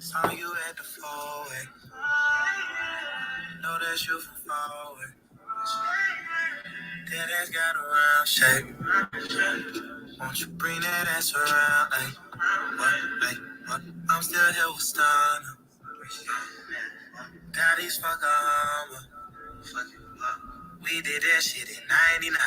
Saw you at the four-way. Know that you from far away. That ass got a round shape. Won't you bring that ass around? Ay, what? I'm still here with Stunner. Daddy's fuck a Hummer. We did that shit in 99.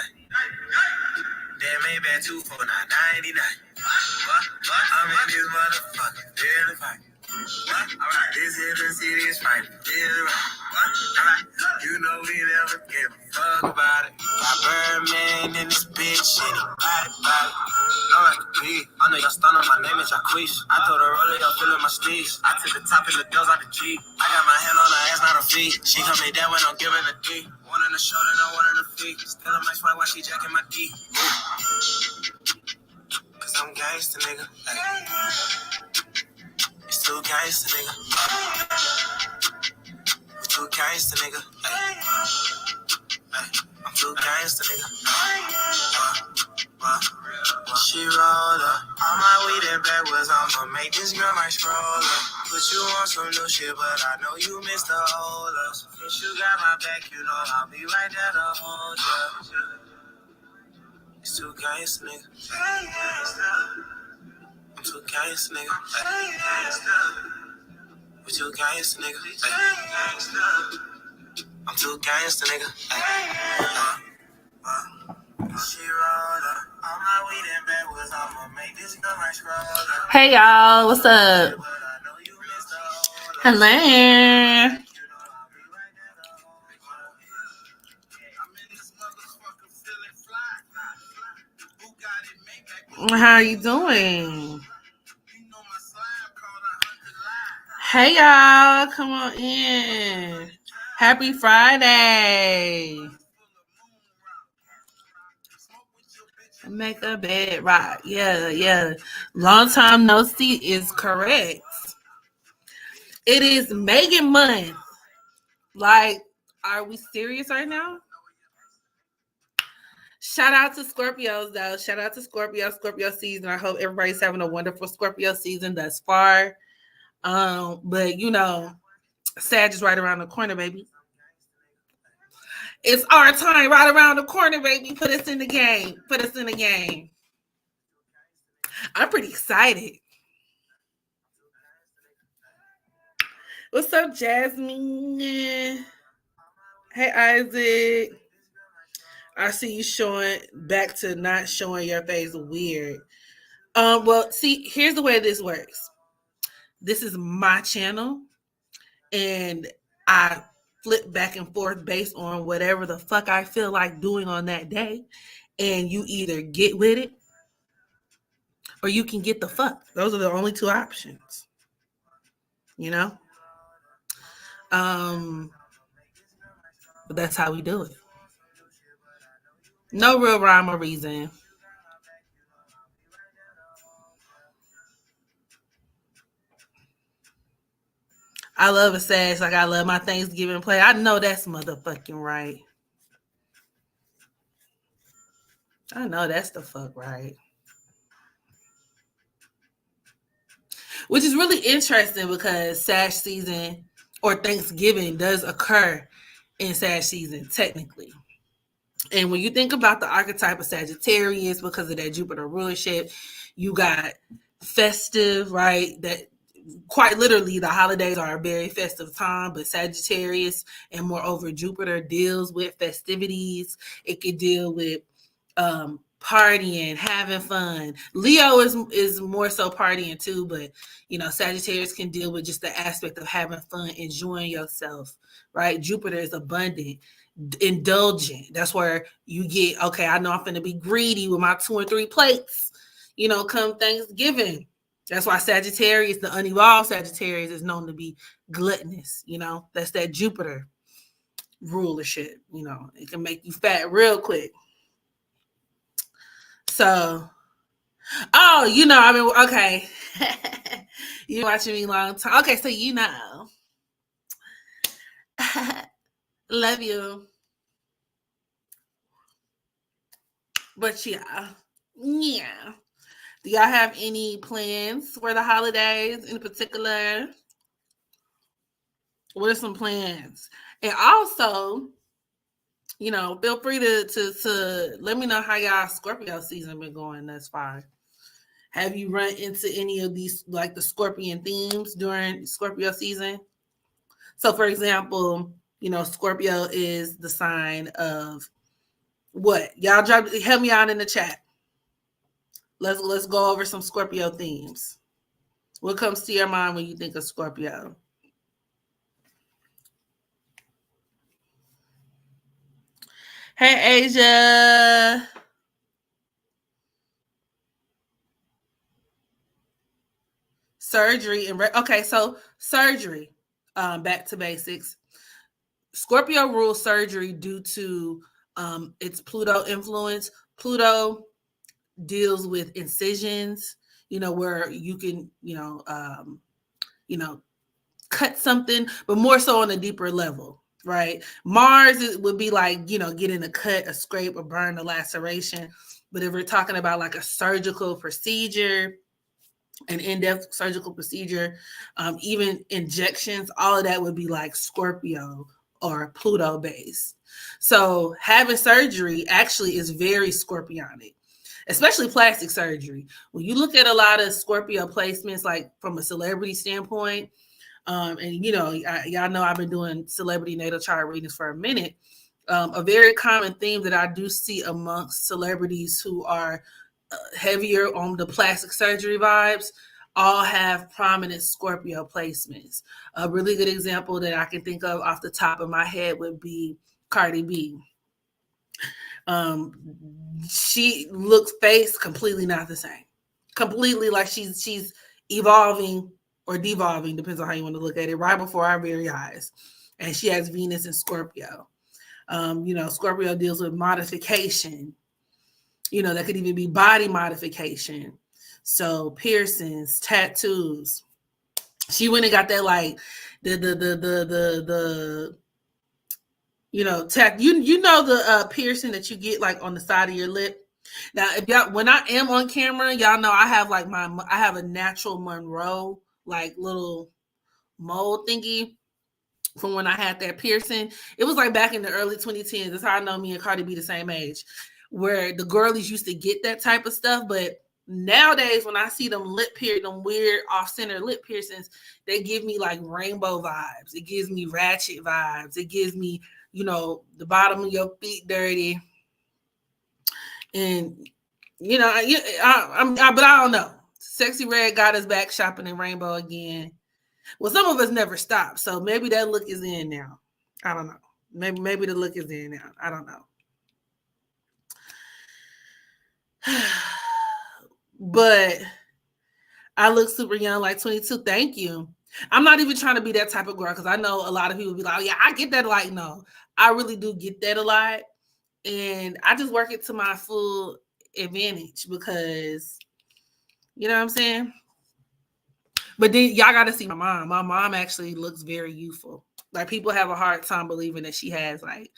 Then made back 2 for 999. I'm in this motherfucker, feeling fine. This here the city is fine, feeling right. You know we never give a fuck about it. Got Birdman in this bitch, and he body. No, I can be. I know y'all stun on my name is Jacquees. I told her roller, y'all feeling my steez. I took the top and the girls out the Jeep. I got my hand on her ass, not her feet. She come me down when I'm giving a D. One on the shoulder, no one on the feet. Still on my spot while she jacking my D. Cause I'm gangsta, nigga. It's too gangsta, nigga. We too gangsta, nigga. I'm too gangsta, nigga. She rolled up. All my weed and backwards, I'ma make this girl my stroller. Put you on some new shit, but I know you missed the old us. Since you got my back, you know I'll be right there to hold ya. It's too gangsta, nigga. I'm too gangsta, nigga. We too gangsta, nigga. I'm too gangsta, nigga. She rolled up. All my weed and backwards, I'ma make this girl my stroller. Hey y'all, what's up? Hello. How are you doing? Hey y'all, come on in. Happy Friday. Make a bed right. Yeah. Long time no see is correct. It is Megan month. Like, are we serious right now? Shout out to Scorpios, though. Shout out to Scorpio season. I hope everybody's having a wonderful Scorpio season thus far. But you know, Sag is right around the corner, baby. It's our time right around the corner, baby. Put us in the game. I'm pretty excited. What's up, Jasmine? Hey, Isaac. I see you showing back to not showing your face weird. Well, see, here's the way this works. This is my channel, and I flip back and forth based on whatever the fuck I feel like doing on that day. And you either get with it or you can get the fuck. Those are the only two options. You know? But that's how we do it. No real rhyme or reason. I love a Sag like I love my Thanksgiving play. I know that's motherfucking right. I know that's the fuck right. Which is really interesting because Sag season or Thanksgiving does occur in Sag season, technically. And when you think about the archetype of Sagittarius, because of that Jupiter rulership, you got festive, right? That quite literally the holidays are a very festive time, but Sagittarius and moreover Jupiter deals with festivities. It could deal with partying, having fun. Leo is more so partying too, but you know, Sagittarius can deal with just the aspect of having fun, enjoying yourself, right? Jupiter is abundant, indulgent. That's where you get, okay, I know I'm finna be greedy with my 2 and 3 plates, you know, come Thanksgiving. That's why Sagittarius, the unevolved Sagittarius, is known to be gluttonous. You know, that's that Jupiter rulership. You know, it can make you fat real quick. So, oh, you know, I mean, okay. You're watching me long time. Okay, so you know. Love you. But yeah. Do y'all have any plans for the holidays in particular? What are some plans? And also, feel free to let me know how y'all Scorpio season been going thus far. Have you run into any of these, like the Scorpion themes during Scorpio season? So, for example, Scorpio is the sign of what? Y'all help me out in the chat. Let's go over some Scorpio themes. What comes to your mind when you think of Scorpio? Hey, Asia. Surgery and okay, so surgery. Back to basics. Scorpio rules surgery due to its Pluto influence. Pluto deals with incisions, where you can, cut something, but more so on a deeper level, right? Mars would be like, getting a cut, a scrape, a burn, a laceration. But if we're talking about like a surgical procedure, an in-depth surgical procedure, even injections, all of that would be like Scorpio or Pluto based. So having surgery actually is very Scorpionic, especially plastic surgery. When you look at a lot of Scorpio placements, like from a celebrity standpoint, and y'all know I've been doing celebrity natal chart readings for a minute. A very common theme that I do see amongst celebrities who are heavier on the plastic surgery vibes all have prominent Scorpio placements. A really good example that I can think of off the top of my head would be Cardi B. She looks face completely not the same. Completely like she's evolving or devolving, depends on how you want to look at it, right before our very eyes. And she has Venus in Scorpio. Scorpio deals with modification. That could even be body modification. So piercings, tattoos. She went and got that like the the piercing that you get like on the side of your lip. Now, if y'all, when I am on camera, y'all know I have like I have a natural Monroe like little mold thingy from when I had that piercing. It was like back in the early 2010s. That's how I know me and Cardi B the same age, where the girlies used to get that type of stuff. But nowadays, when I see them them weird off-center lip piercings, they give me like rainbow vibes. It gives me ratchet vibes. It gives me, the bottom of your feet dirty. And, but I don't know. Sexy Red got us back shopping in rainbow again. Well, some of us never stop, so maybe that look is in now. I don't know. Maybe the look is in now. I don't know. But I look super young, like 22. Thank you. I'm not even trying to be that type of girl because I know a lot of people be like, oh, yeah, I get that. Like, no, I really do get that a lot. And I just work it to my full advantage because, you know what I'm saying? But then y'all got to see my mom. My mom actually looks very youthful. Like people have a hard time believing that she has like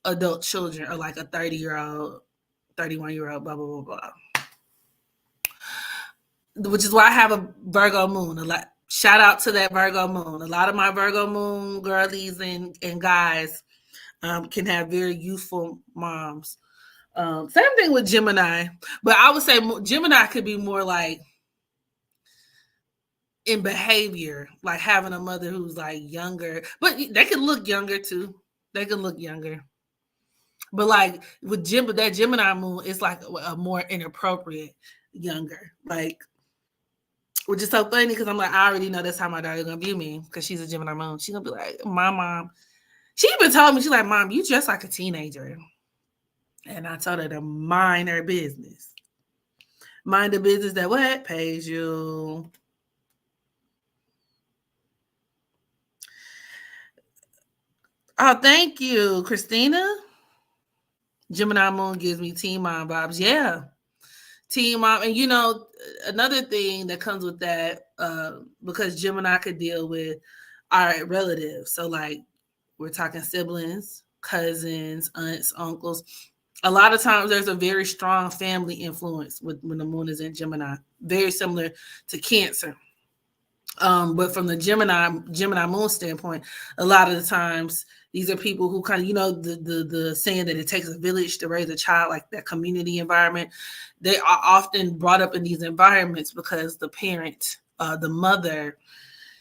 adult children or like a 30-year-old, 31-year-old, blah, blah, blah, blah. Which is why I have a Virgo moon. A lot. Shout out to that Virgo moon. A lot of my Virgo moon girlies and guys can have very youthful moms. Same thing with Gemini. But I would say Gemini could be more like in behavior, like having a mother who's like younger, but they can look younger too. They can look younger, but like with that Gemini moon, it's like a more inappropriate younger, like, which is so funny because I'm like, I already know that's how my daughter's gonna view me because she's a Gemini moon. She's gonna be like, my mom. She even told me, she's like, Mom, you dress like a teenager, and I told her to mind her business. Mind the business that what pays you. Oh, thank you, Christina. Gemini moon gives me teen mom vibes. Yeah. Teen mom. And another thing that comes with that, because Gemini could deal with our relatives. So like we're talking siblings, cousins, aunts, uncles. A lot of times there's a very strong family influence when the moon is in Gemini. Very similar to Cancer. But from the Gemini moon standpoint, a lot of the times these are people who kind of, the saying that it takes a village to raise a child, like that community environment. They are often brought up in these environments because the parent, the mother,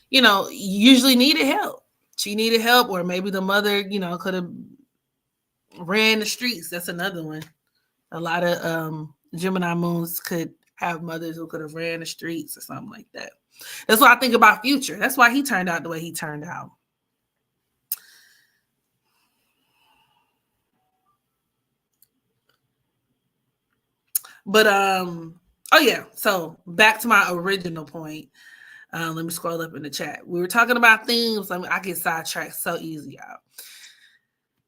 usually needed help. She needed help, or maybe the mother, could have ran the streets. That's another one. A lot of Gemini moons could have mothers who could have ran the streets or something like that. That's what I think about Future. That's why he turned out the way he turned out. But oh yeah. So back to my original point. Let me scroll up in the chat. We were talking about themes. I get sidetracked so easy, y'all.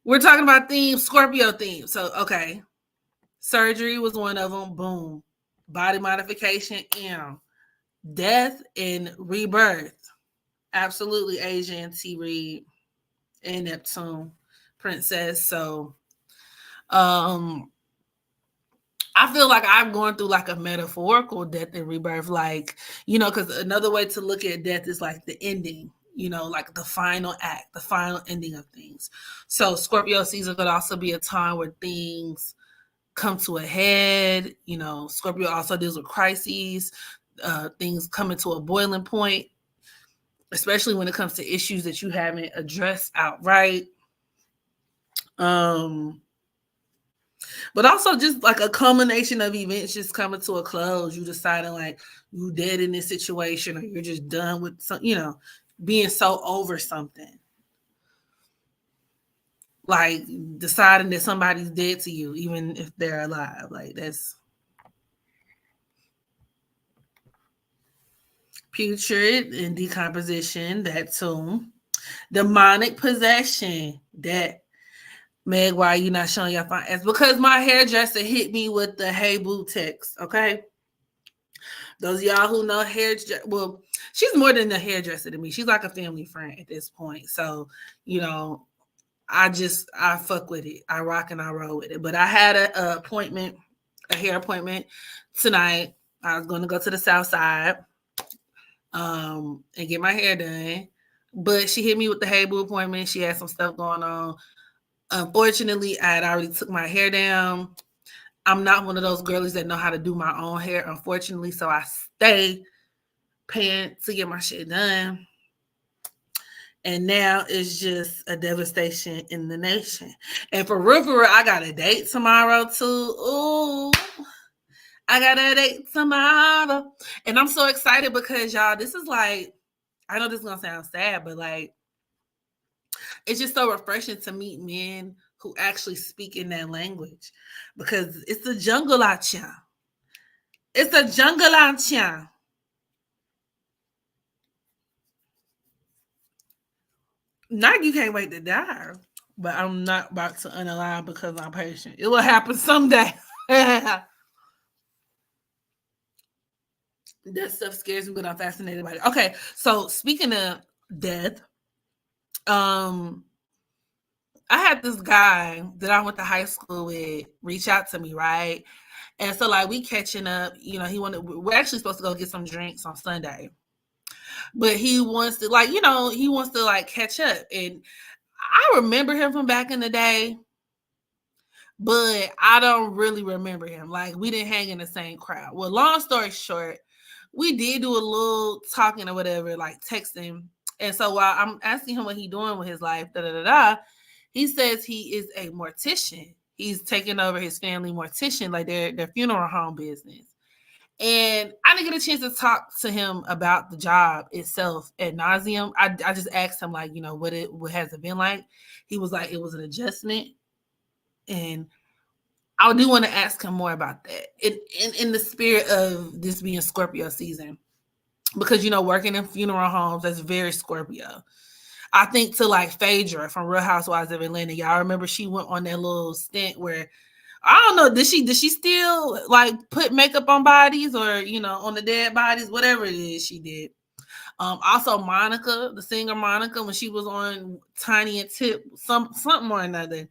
We're talking about themes, Scorpio themes. So okay, surgery was one of them. Boom. Body modification. Death and rebirth. Absolutely, Asian, T. Reed, and Neptune, Princess. So, I feel like I'm going through like a metaphorical death and rebirth, like, because another way to look at death is like the ending, like the final act, the final ending of things. So Scorpio season could also be a time where things come to a head. Scorpio also deals with crises, things coming to a boiling point, especially when it comes to issues that you haven't addressed outright. But also just like a culmination of events just coming to a close. You deciding like you dead in this situation, or you're just done with some, being so over something. Like deciding that somebody's dead to you, even if they're alive. Like that's putrid and decomposition, that too. Demonic possession, that Meg, why are you not showing your fine ass? Because my hairdresser hit me with the "Hey boo" text. Okay, those of y'all who know well, she's more than a hairdresser to me. She's like a family friend at this point. So, I fuck with it. I rock and I roll with it. But I had a hair appointment tonight. I was going to go to the South Side, and get my hair done. But she hit me with the "Hey boo" appointment. She had some stuff going on. Unfortunately, I had already took my hair down. I'm not one of those girlies that know how to do my own hair, unfortunately. So I stay paying to get my shit done. And now it's just a devastation in the nation. And for real, I got a date tomorrow too. Ooh, I got a date tomorrow. And I'm so excited because y'all, this is like, I know this is going to sound sad, but like, it's just so refreshing to meet men who actually speak in that language, because it's a jungle out here. It's a jungle out here. Not you can't wait to die, but I'm not about to unalive because I'm patient. It will happen someday. That stuff scares me, but I'm fascinated by it. Okay, so speaking of death, I had this guy that I went to high school with reach out to me, right? And so like we catching up, we're actually supposed to go get some drinks on Sunday. But he wants to like catch up. And I remember him from back in the day, but I don't really remember him. Like we didn't hang in the same crowd. Well, long story short, we did do a little talking or whatever, like texting. And so while I'm asking him what he's doing with his life, he says he is a mortician. He's taking over his family mortician, like their funeral home business. And I didn't get a chance to talk to him about the job itself ad nauseum. I just asked him, like, what has it been like? He was like, it was an adjustment. And I do want to ask him more about that in the spirit of this being Scorpio season. Because, working in funeral homes, that's very Scorpio. I think to like Phaedra from Real Housewives of Atlanta. Y'all remember she went on that little stint where, I don't know, did she still like put makeup on bodies, or on the dead bodies, whatever it is she did. Also Monica, the singer Monica, when she was on Tiny and Tip, something or another,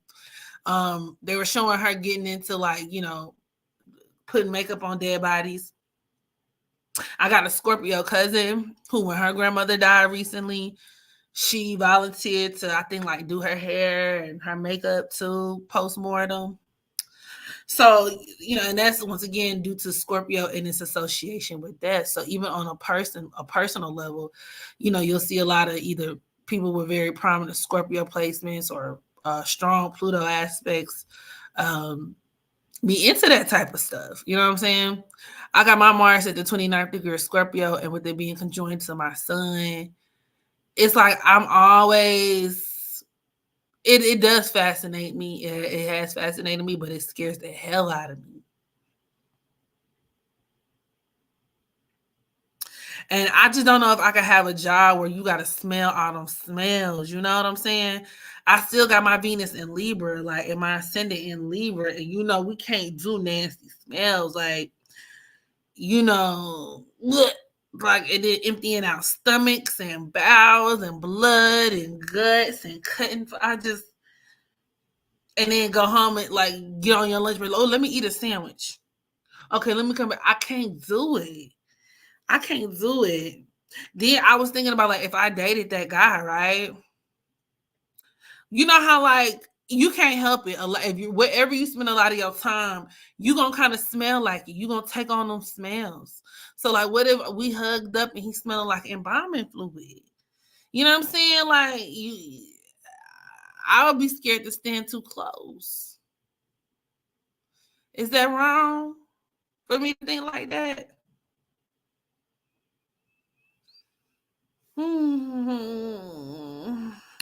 they were showing her getting into like, putting makeup on dead bodies. I got a Scorpio cousin who, when her grandmother died recently, she volunteered to, I think, like do her hair and her makeup too, post-mortem. So, and that's once again due to Scorpio and its association with death. So even on a personal level, you'll see a lot of either people with very prominent Scorpio placements or strong Pluto aspects be into that type of stuff. You know what I'm saying? I got my Mars at the 29th degree of Scorpio, and with it being conjoined to my sun, it's like I'm always, it does fascinate me. It has fascinated me, but it scares the hell out of me. And I just don't know if I could have a job where you got to smell all them smells. You know what I'm saying? I still got my Venus in Libra, like, and my ascendant in Libra. And, we can't do nasty smells. Like, like, and then emptying out stomachs and bowels and blood and guts and cutting. And then go home and, like, get on your lunch break. Oh, let me eat a sandwich. Okay, let me come back. I can't do it. Then I was thinking about, like, if I dated that guy, right? You know how, like, you can't help it. If you, wherever you spend a lot of your time, you gonna kind of smell like it. You gonna take on them smells. So, like, what if we hugged up and he smelling like embalming fluid? You know what I'm saying? Like, I would be scared to stand too close. Is that wrong for me to think like that?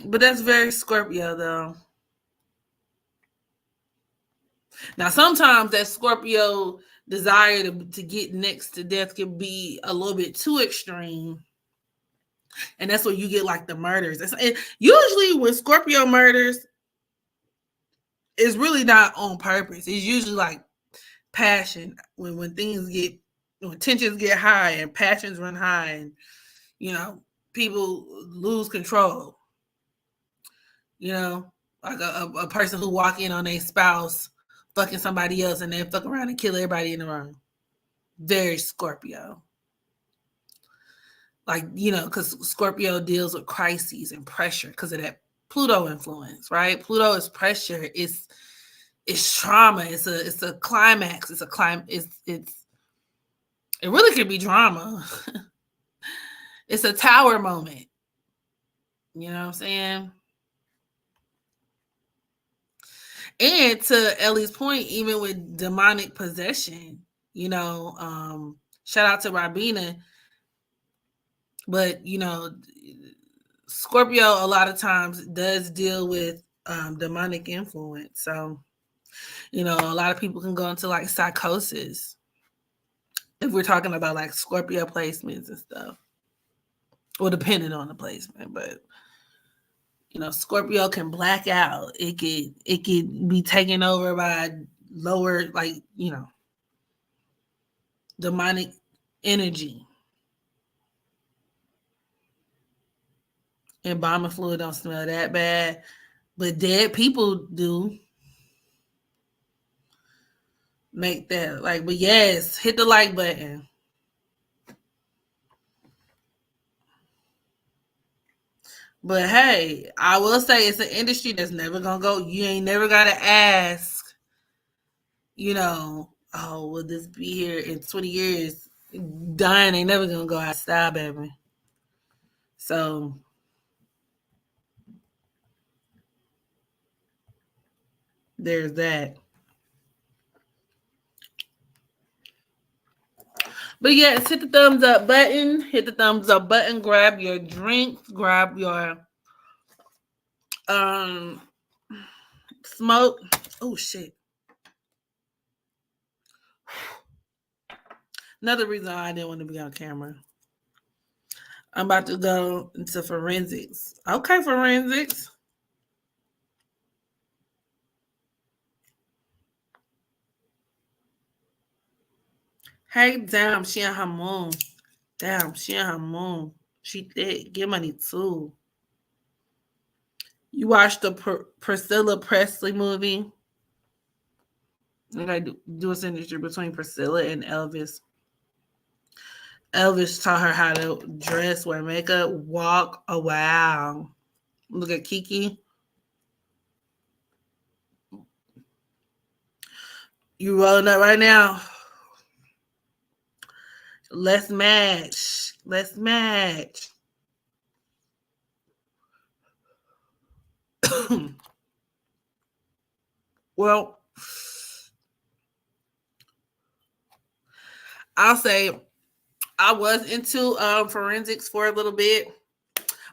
But that's very Scorpio, though. Now, sometimes that Scorpio desire to get next to death can be a little bit too extreme. And that's where you get, like, the murders. Usually when Scorpio murders, it's really not on purpose. It's usually like passion. When tensions get high and passions run high, and people lose control. Like a person who walk in on a spouse fucking somebody else and then fuck around and kill everybody in the room. Very Scorpio. Like, because Scorpio deals with crises and pressure because of that Pluto influence, right? Pluto is pressure. It's trauma. It's a climax. It's a it really could be drama. It's a tower moment. You know what I'm saying? And to Ellie's point, even with demonic possession, shout out to Rabina. But, Scorpio a lot of times does deal with demonic influence. So, a lot of people can go into, like, psychosis if we're talking about, like, Scorpio placements and stuff. Well, depending on the placement, but Scorpio can black out. It could be taken over by lower, like, demonic energy. Embalming fluid don't smell that bad, but dead people do. Make that, like, but yes, hit the like button. But hey, I will say it's an industry that's never gonna go. You ain't never gotta ask, oh, will this be here in 20 years? Dying ain't never gonna go out of style, baby. So there's that. But yes, hit the thumbs up button. Hit the thumbs up button. Grab your drinks. Grab your smoke. Oh shit. Another reason I didn't want to be on camera. I'm about to go into forensics. Okay, forensics. Hey, damn, she on her moon. Damn, she on her moon. She thick. Get money too. You watched the Priscilla Presley movie? And I do a signature between Priscilla and Elvis. Elvis taught her how to dress, wear makeup, walk. Oh, wow. Look at Kiki. You rolling up right now? Let's match. Let's match. Well, I'll say I was into forensics for a little bit.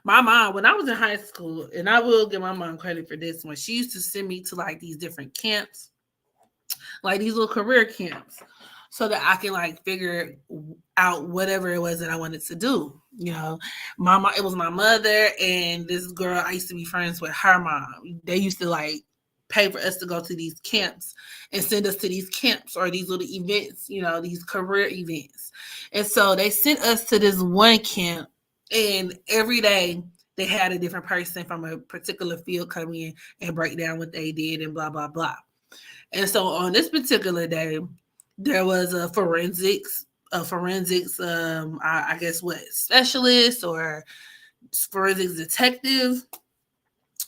My mom, when I was in high school, and I will give my mom credit for this one, she used to send me to like these different camps, like these little career camps, so that I can like figure out whatever it was that I wanted to do. You know, it was my mother and this girl I used to be friends with, her mom. They used to like pay for us to go to these camps and send us to these camps or these little events, you know, these career events. And so they sent us to this one camp, and every day they had a different person from a particular field come in and break down what they did and blah, blah, blah. And so on this particular day, there was a forensics, I guess what, specialist or forensics detective,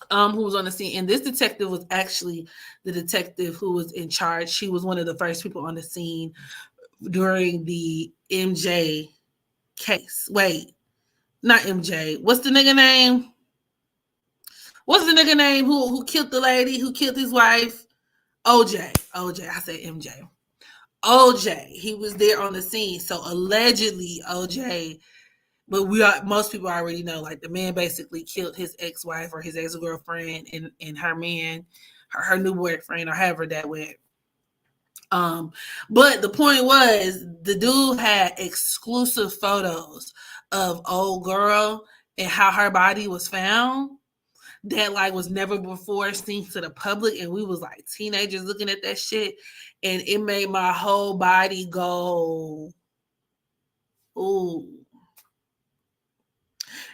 who was on the scene. And this detective was actually the detective who was in charge. She was one of the first people on the scene during the MJ case. Wait, not MJ. What's the nigga name? What's the nigga name who killed the lady, who killed his wife? OJ. I said MJ. OJ. He was there on the scene. So allegedly OJ, but most people already know, like, the man basically killed his ex-wife or his ex-girlfriend and her man, her new boyfriend, or however that went. But the point was, the dude had exclusive photos of old girl and how her body was found that like was never before seen to the public, and we was like teenagers looking at that shit, and it made my whole body go, ooh.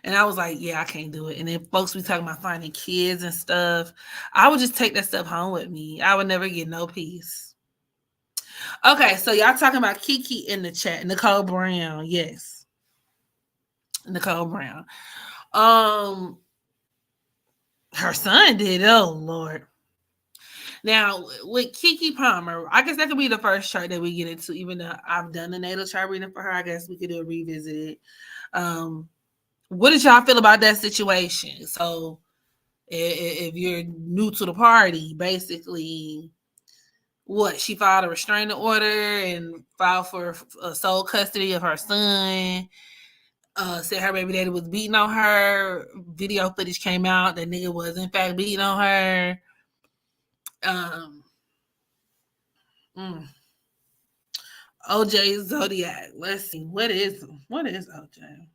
And I was like, yeah, I can't do it. And then folks be talking about finding kids and stuff. I would just take that stuff home with me. I would never get no peace. Okay, so y'all talking about Kiki in the chat. Nicole Brown, yes. Nicole Brown. Her son did. Oh Lord. Now with Kiki Palmer, I guess that could be the first chart that we get into. Even though I've done the natal chart reading for her, I guess we could do a revisit. What did y'all feel about that situation? So if you're new to the party, basically, what, she filed a restraining order and filed for sole custody of her son. Said her baby daddy was beating on her. Video footage came out that nigga was in fact beating on her. OJ Zodiac. Let's see. What is OJ?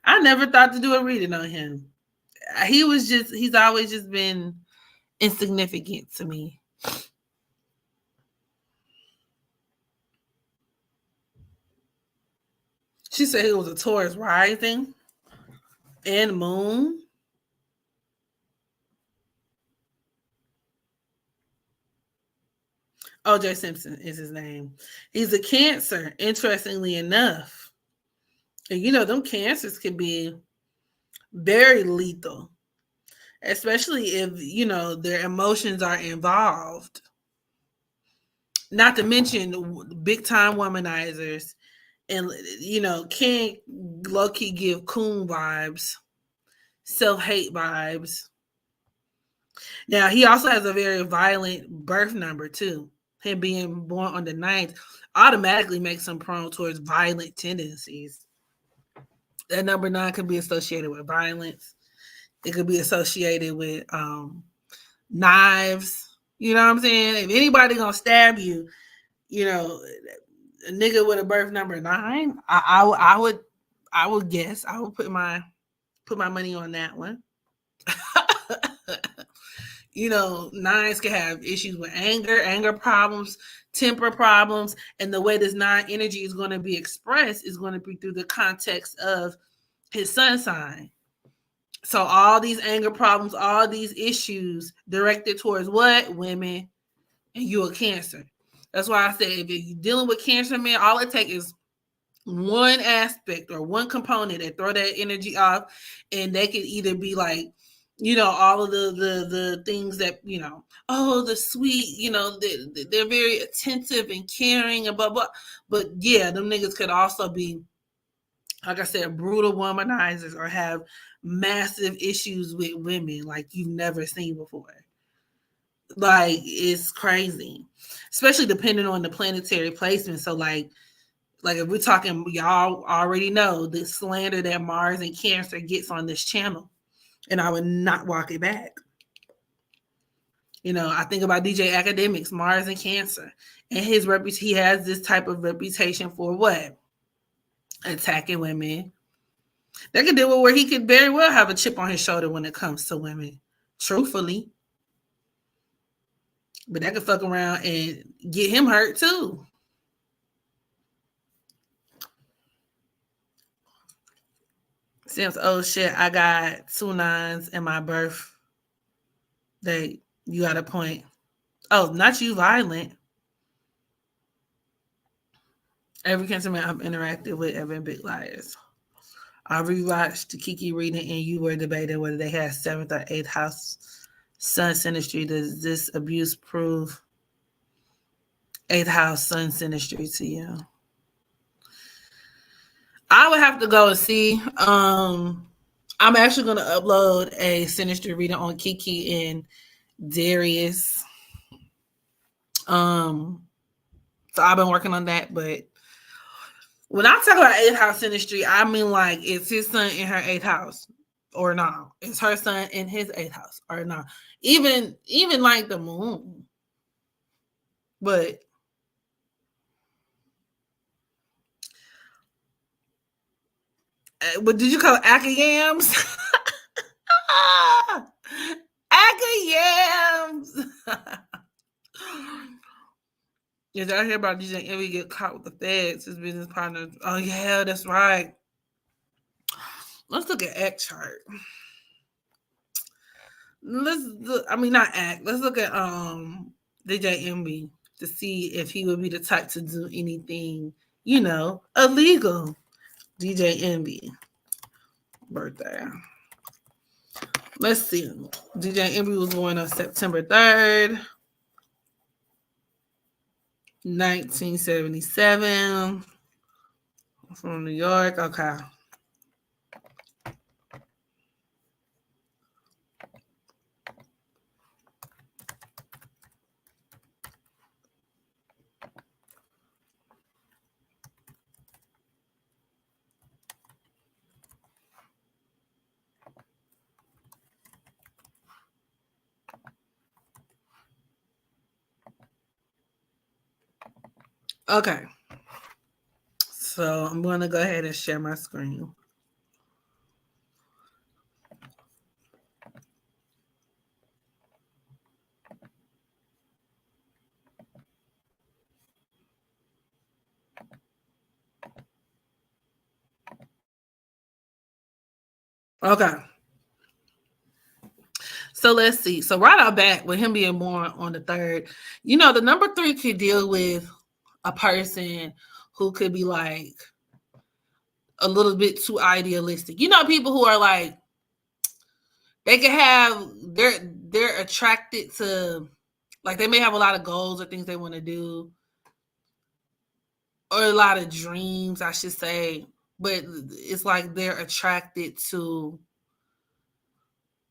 I never thought to do a reading on him. He's always just been insignificant to me. She said he was a Taurus rising and moon. OJ Simpson is his name. He's a Cancer, interestingly enough. And you know, them cancers can be very lethal, especially if, you know, their emotions are involved. Not to mention big time womanizers, and, you know, can low-key give coon vibes, self-hate vibes. Now, he also has a very violent birth number, too. Him being born on the 9th automatically makes him prone towards violent tendencies. That number 9 could be associated with violence. It could be associated with knives. You know what I'm saying? If anybody gonna stab you, you know, a nigga with a birth number 9, I would guess. I would put my money on that one. You know, 9s can have issues with anger problems, temper problems, and the way this 9 energy is going to be expressed is going to be through the context of his sun sign. So all these anger problems, all these issues directed towards what? Women, and you're a Cancer. That's why I said if you're dealing with Cancer men, all it takes is one aspect or one component and throw that energy off, and they could either be like, all of the things that, oh, the sweet, they're very attentive and caring and blah blah. But yeah, them niggas could also be, like I said, brutal womanizers or have massive issues with women like you've never seen before. Like, it's crazy, especially depending on the planetary placement. So like if we're talking, y'all already know the slander that Mars and Cancer gets on this channel, and I would not walk it back. I think about DJ Academics, Mars and Cancer, and he has this type of reputation for what? Attacking women. That could do it where he could very well have a chip on his shoulder when it comes to women, truthfully. But that could fuck around and get him hurt too. Since, oh shit, I got 2 9s in my birth date. You got a point. Oh, not you, Violent. Every cancer man I've interacted with have been big liars. I rewatched the Kiki reading, and you were debating whether they had 7th or 8th house sun synastry. Does this abuse prove 8th house sun synastry to you? I would have to go and see. I'm actually going to upload a synastry reading on Kiki and Darius. So I've been working on that, but when I talk about 8th house synastry, I mean like it's his son in her 8th house or no. It's her son in his 8th house or no. Even like the moon. But what did you call it? Acca-yams? Acca-yams! Yes, I hear about DJ Envy get caught with the feds, his business partner. Oh yeah, that's right. Let's look at Act chart. Let's not Act. Let's look at DJ Envy to see if he would be the type to do anything, illegal. DJ Envy birthday. Let's see. DJ Envy was born on September 3rd. 1977 from New York. Okay. Okay. So I'm going to go ahead and share my screen. Okay. So let's see. So right out back with him being born on the 3rd, the number 3 could deal with a person who could be like a little bit too idealistic. People who are like, they could have, they're attracted to, like, they may have a lot of goals or things they want to do, or a lot of dreams, I should say, but it's like they're attracted to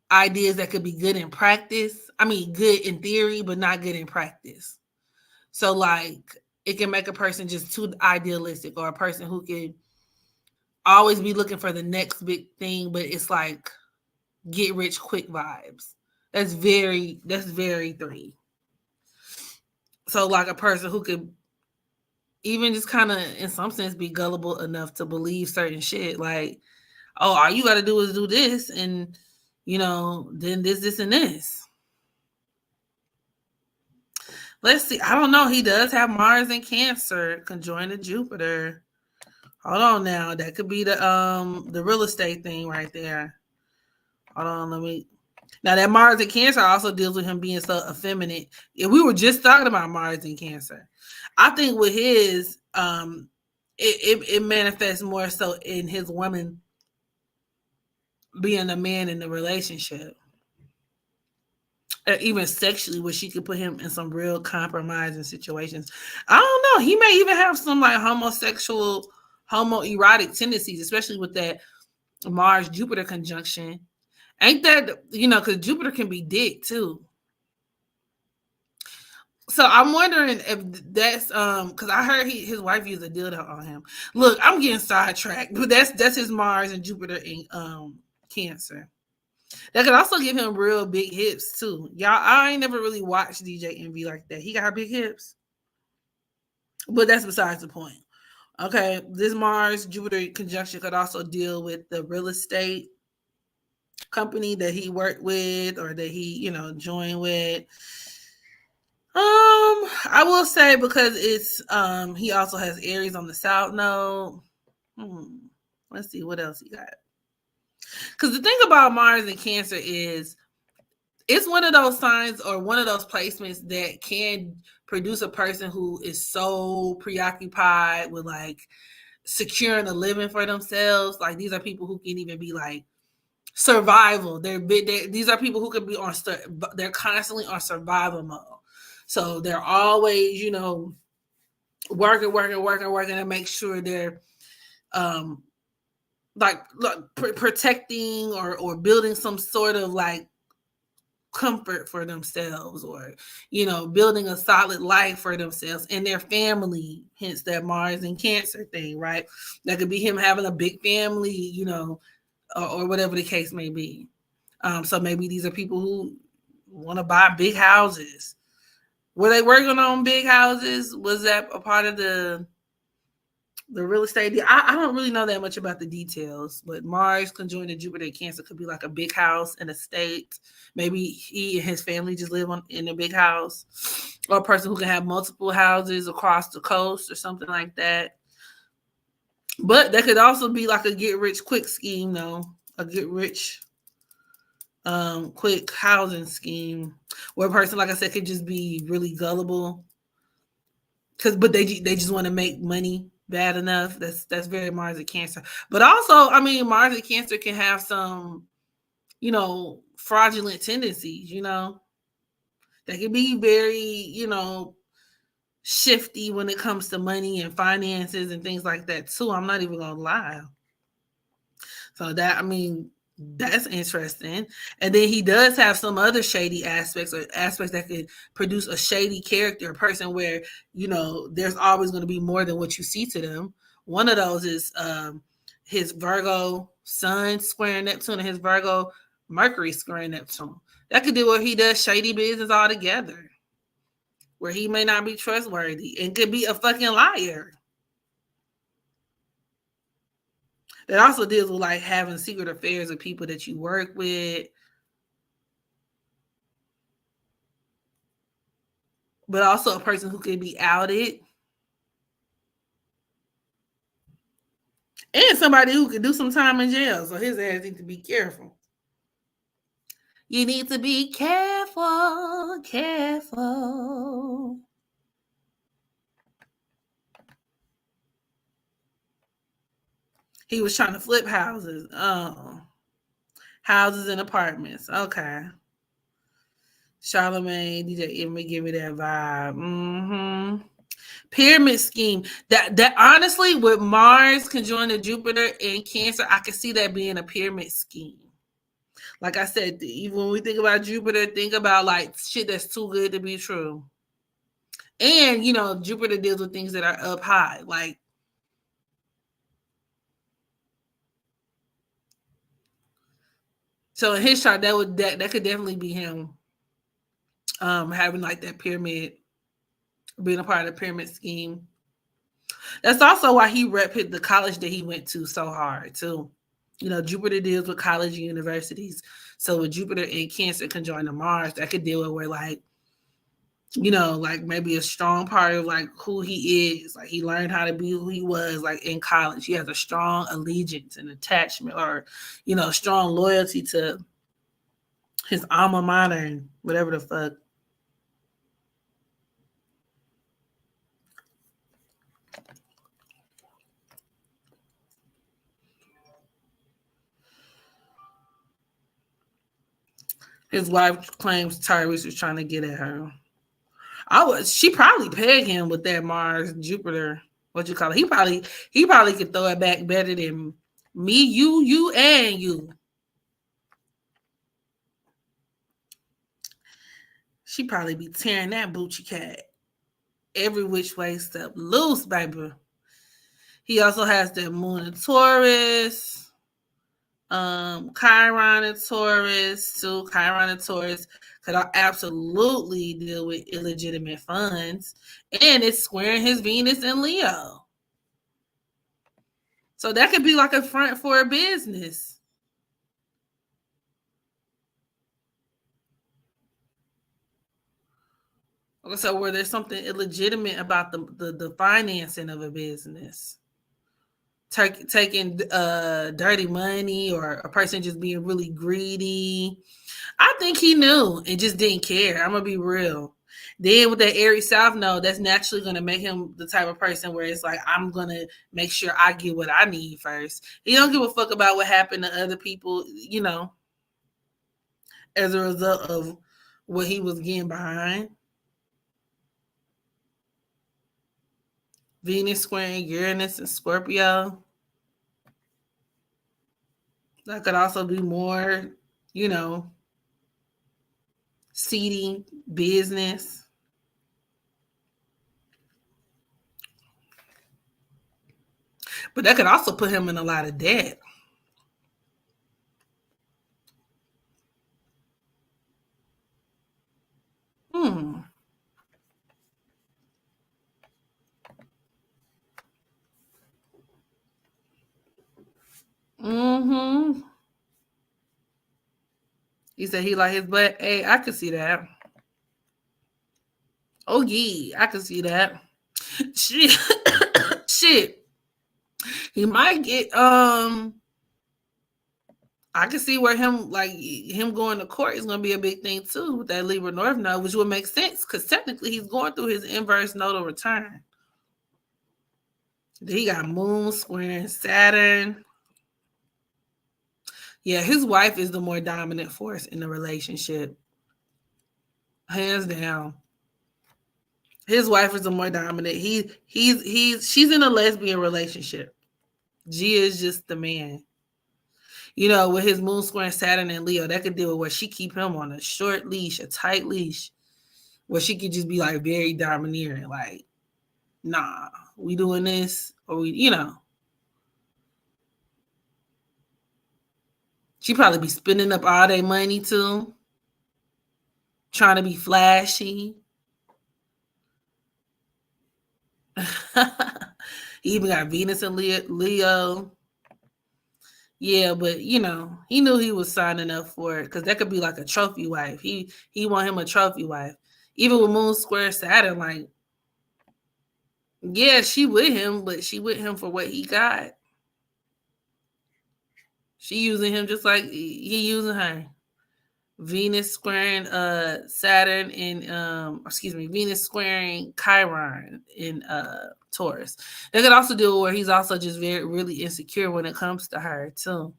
ideas that could be good in practice. I mean, good in theory, but not good in practice. So like, it can make a person just too idealistic, or a person who could always be looking for the next big thing, but it's like get rich quick vibes. That's very 3. So like a person who could even just kind of, in some sense, be gullible enough to believe certain shit. Like, oh, all you got to do is do this, and then this, and this. Let's see. I don't know. He does have Mars and Cancer conjoined to Jupiter. Hold on now. That could be the real estate thing right there. Hold on. Now that Mars and Cancer also deals with him being so effeminate. Yeah, we were just talking about Mars and Cancer. I think with his it manifests more so in his woman being a man in the relationship. Even sexually, where she could put him in some real compromising situations. I don't know. He may even have some like homosexual, homoerotic tendencies, especially with that Mars Jupiter conjunction. Ain't that, because Jupiter can be dick too. So I'm wondering if that's because I heard his wife used a dildo on him. Look, I'm getting sidetracked, but that's his Mars and Jupiter in Cancer. That could also give him real big hips too. Y'all, I ain't never really watched DJ Envy like that. He got big hips, but that's besides the point. Okay, this Mars Jupiter conjunction could also deal with the real estate company that he worked with or that he, joined with. I will say because it's he also has Aries on the South Node. Let's see what else he got. Because the thing about Mars and Cancer is it's one of those signs or one of those placements that can produce a person who is so preoccupied with like securing a living for themselves. Like these are people who can even be like survival. These are people who can be they're constantly on survival mode. So they're always, working to make sure they're protecting or building some sort of like comfort for themselves or building a solid life for themselves and their family, hence that Mars and Cancer thing, right? That could be him having a big family, or whatever the case may be. So maybe these are people who want to buy big houses. Were they working on big houses? Was that a part of the real estate deal? I don't really know that much about the details, but Mars conjoined to Jupiter and Cancer could be like a big house in a state. Maybe he and his family just live in a big house, or a person who can have multiple houses across the coast or something like that. But that could also be like a get rich quick scheme, though. A get rich quick housing scheme where a person, like I said, could just be really gullible but they just want to make money bad enough. That's very Mars and Cancer. But also, I mean, Mars and Cancer can have some, fraudulent tendencies, They can be very, shifty when it comes to money and finances and things like that too. I'm not even gonna lie. So that's interesting. And then he does have some other shady aspects or aspects that could produce a shady character, a person where, there's always going to be more than what you see to them. One of those is his Virgo Sun squaring Neptune and his Virgo Mercury squaring Neptune. That could do where he does shady business altogether, where he may not be trustworthy and could be a fucking liar. That also deals with like having secret affairs with people that you work with. But also a person who could be outed. And somebody who could do some time in jail. So his ass needs to be careful. You need to be careful. He was trying to flip houses. Oh. Houses and apartments. Okay. Charlemagne, DJ Emmy, give me that vibe. Pyramid scheme. That honestly, with Mars conjoined to Jupiter and Cancer, I can see that being a pyramid scheme. Like I said, even when we think about Jupiter, think about like shit that's too good to be true. And Jupiter deals with things that are up high, like so in his chart, that could definitely be him. Having like that pyramid, being a part of the pyramid scheme. That's also why he repped the college that he went to so hard too. Jupiter deals with college and universities. So with Jupiter and Cancer conjoined to Mars, that could deal with where like, like maybe a strong part of like who he is. Like he learned how to be who he was like in college. He has a strong allegiance and attachment or, strong loyalty to his alma mater and whatever the fuck. His wife claims Tyrese was trying to get at her. She probably pegged him with that Mars Jupiter. What you call it? He probably could throw it back better than me, you, and you. She probably be tearing that Bucci cat every which way step loose, baby. He also has that moon in Taurus, Chiron in Taurus too. Chiron and Taurus could absolutely deal with illegitimate funds, and it's squaring his Venus in Leo. So that could be like a front for a business. So where there's something illegitimate about the financing of a business. Taking dirty money, or a person just being really greedy. I think he knew and just didn't care. I'm going to be real. Then with that Aries South node, that's naturally going to make him the type of person where it's like, I'm going to make sure I get what I need first. He don't give a fuck about what happened to other people, as a result of what he was getting behind. Venus squaring Uranus and Scorpio. That could also be more, seeding business. But that could also put him in a lot of debt. Mm-hmm. He said he like his butt. Hey, I could see that. Oh yeah, I could see that. Shit. Shit. He might get I can see where him going to court is going to be a big thing too with that Libra North node, which would make sense because technically he's going through his inverse nodal return. He got Moon squaring Saturn. Yeah, his wife is the more dominant force in the relationship. Hands down. His wife is the more dominant. She's in a lesbian relationship. Gia is just the man. With his moon squaring Saturn and Leo, that could deal with where she keep him on a short leash, a tight leash, where she could just be like very domineering, like, nah, we doing this, or we. She probably be spending up all their money too, trying to be flashy. He even got Venus and Leo. Yeah, but he knew he was signing up for it because that could be like a trophy wife. He want him a trophy wife. Even with Moon square Saturn, like, yeah, she with him, but she with him for what he got. She using him just like he using her. Venus squaring Saturn and Venus squaring Chiron in Taurus. They could also do it where he's also just really insecure when it comes to her too.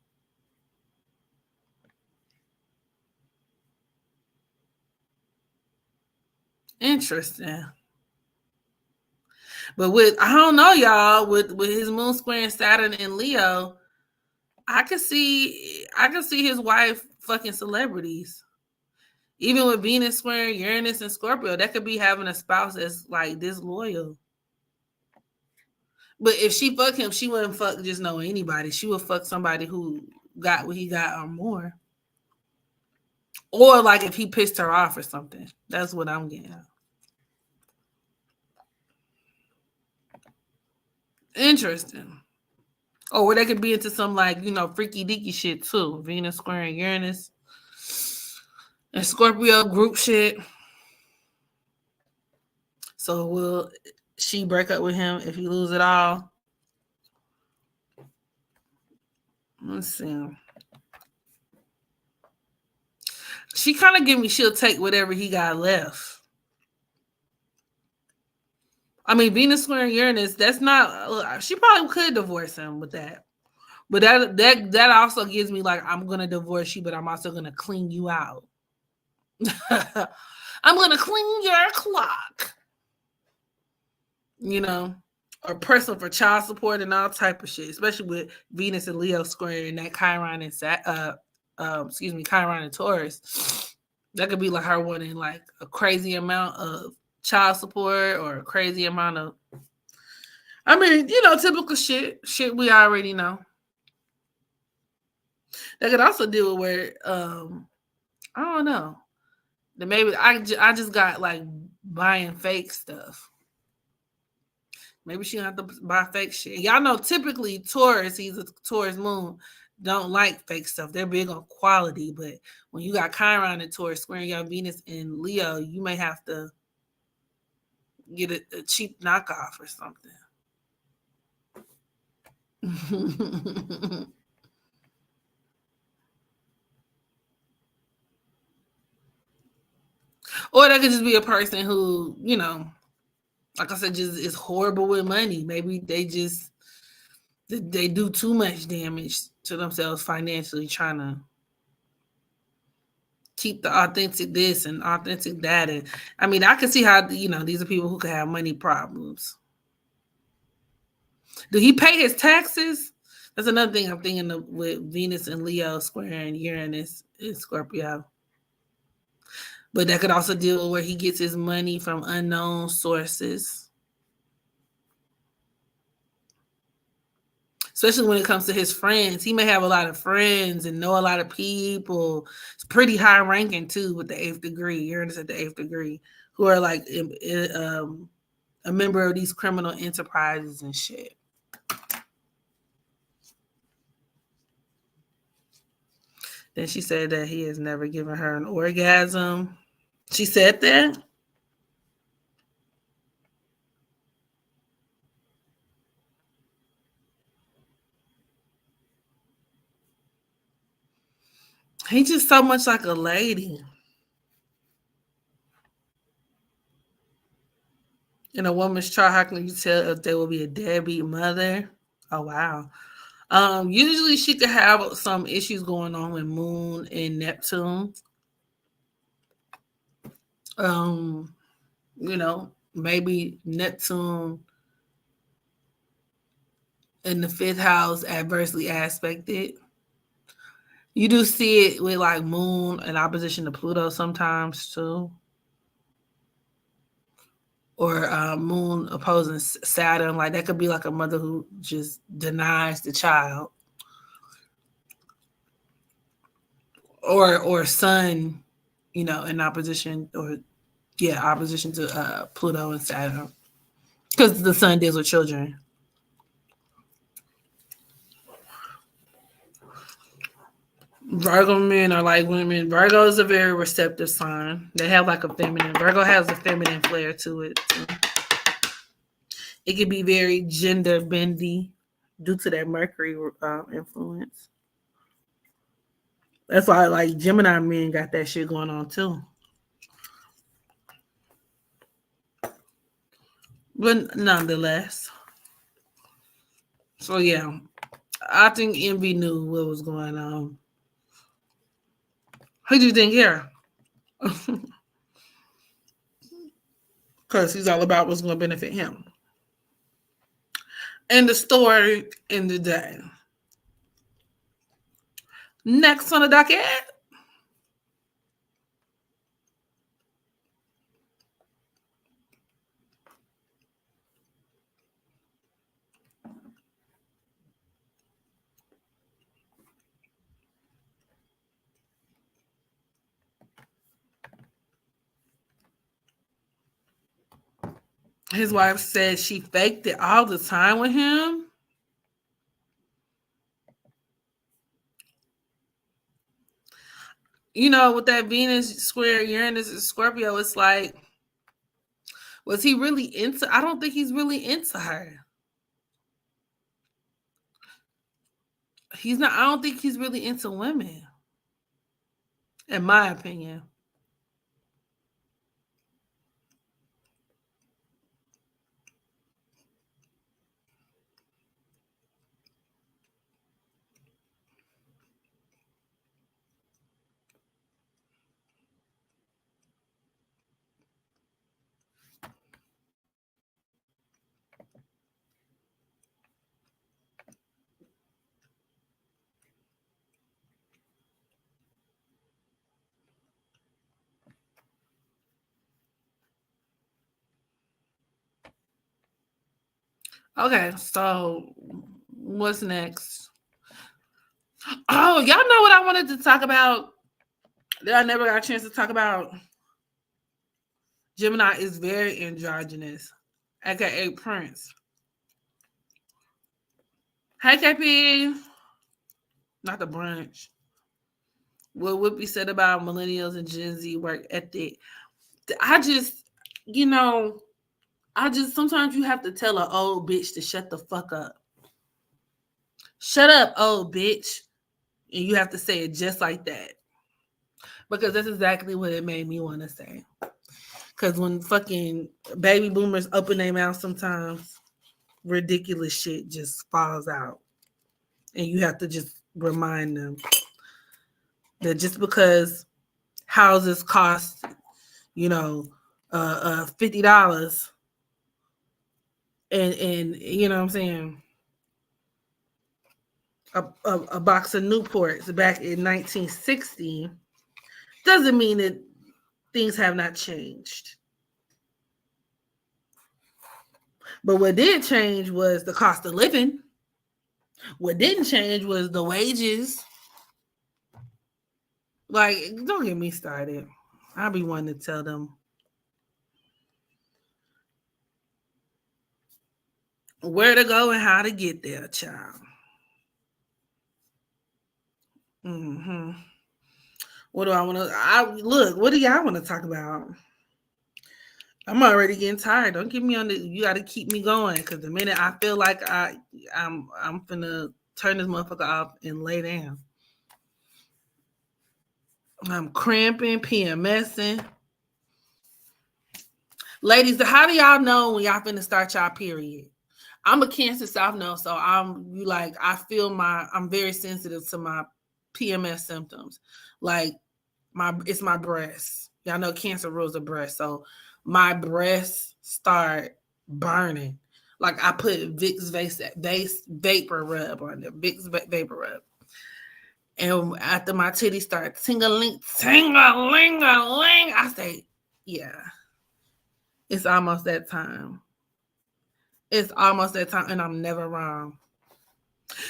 Interesting. But I don't know, y'all, with his moon squaring Saturn and Leo, I could see his wife fucking celebrities. Even with Venus squaring Uranus and Scorpio, that could be having a spouse that's like disloyal. But if she fuck him, she wouldn't fuck just know anybody. She would fuck somebody who got what he got or more. Or like if he pissed her off or something. That's what I'm getting at. Interesting. Or where they could be into some freaky deaky shit too. Venus squaring Uranus and Scorpio group shit. So will she break up with him if he lose it all? Let's see. She kind of give me she'll take whatever he got left. I mean, Venus squaring Uranus, that's not. She probably could divorce him with that, but that also gives me like I'm gonna divorce you, but I'm also gonna clean you out. I'm going to clean your clock. You know, or personal for child support and all type of shit, especially with Venus and Leo squaring that Chiron and Chiron and Taurus. That could be like her wanting like a crazy amount of child support or a crazy amount of, I mean, you know, typical shit we already know. That could also deal with where, I don't know, that maybe I just got like buying fake stuff. Maybe she don't have to buy fake shit. Y'all know typically Taurus, he's a Taurus moon, don't like fake stuff. They're big on quality, but when you got Chiron and Taurus squaring your Venus and Leo, you may have to get a cheap knockoff or something. Or that could just be a person who, you know, like I said, just is horrible with money. Maybe they do too much damage to themselves financially, trying to keep the authentic this and authentic that. And I mean, I can see how, you know, these are people who could have money problems. Do he pay his taxes? That's another thing I'm thinking of with Venus and Leo squaring Uranus and Scorpio. But that could also deal with where he gets his money from unknown sources. Especially when it comes to his friends. He may have a lot of friends and know a lot of people. It's pretty high ranking too with the 8th degree, Uranus at the 8th degree, who are like a member of these criminal enterprises and shit. Then she said that he has never given her an orgasm. She said that? He's just so much like a lady. In a woman's chart, how can you tell if there will be a deadbeat mother? Oh wow. Usually she could have some issues going on with Moon and Neptune. You know, maybe Neptune in the 5th house adversely aspected. You do see it with like Moon in opposition to Pluto sometimes too. Or Moon opposing Saturn. Like that could be like a mother who just denies the child. Or Sun, you know, in opposition opposition to Pluto and Saturn. Because the Sun deals with children. Virgo men are like women. Virgo is a very receptive sign. They have like a feminine. Virgo has a feminine flair to it too. It can be very gender bendy due to that Mercury influence. That's why like Gemini men got that shit going on too. But nonetheless. So yeah. I think Envy knew what was going on. Who do you think here? Because he's all about what's going to benefit him. And the story in the day. Next on the docket. His wife said she faked it all the time with him. You know, with that Venus square Uranus and Scorpio, it's like, was he really into? I don't think he's really into her. He's not. I don't think he's really into women, in my opinion. Okay, so what's next? Oh, y'all know what I wanted to talk about that I never got a chance to talk about? Gemini is very androgynous, aka Prince. Hey, KP. Not the brunch. What would be said about millennials and Gen Z work ethic? I just, you know, sometimes you have to tell an old bitch to shut the fuck up. Shut up, old bitch. And you have to say it just like that. Because that's exactly what it made me want to say. Because when fucking baby boomers open their mouth sometimes, ridiculous shit just falls out. And you have to just remind them that just because houses cost, $50 and you know what I'm saying, a box of Newports back in 1960 doesn't mean that things have not changed. But what did change was the cost of living. What didn't change was the wages. Like, don't get me started. I'll be wanting to tell them where to go and how to get there, child. Mm-hmm. What do I want to? Look. What do y'all want to talk about? I'm already getting tired. Don't get me on the. You got to keep me going because the minute I feel like I'm finna turn this motherfucker off and lay down. I'm cramping, PMSing. Ladies, how do y'all know when y'all finna start y'all period? I'm a Cancer South Node, so I'm very sensitive to my PMS symptoms. Like it's my breasts. Y'all know Cancer rules the breast, so my breasts start burning. Like I put Vicks vapor rub on there, Vicks vapor rub. And after my titties start ting-a-ling, ting-a-ling-a-ling, I say, yeah, it's almost that time. It's almost that time, and I'm never wrong.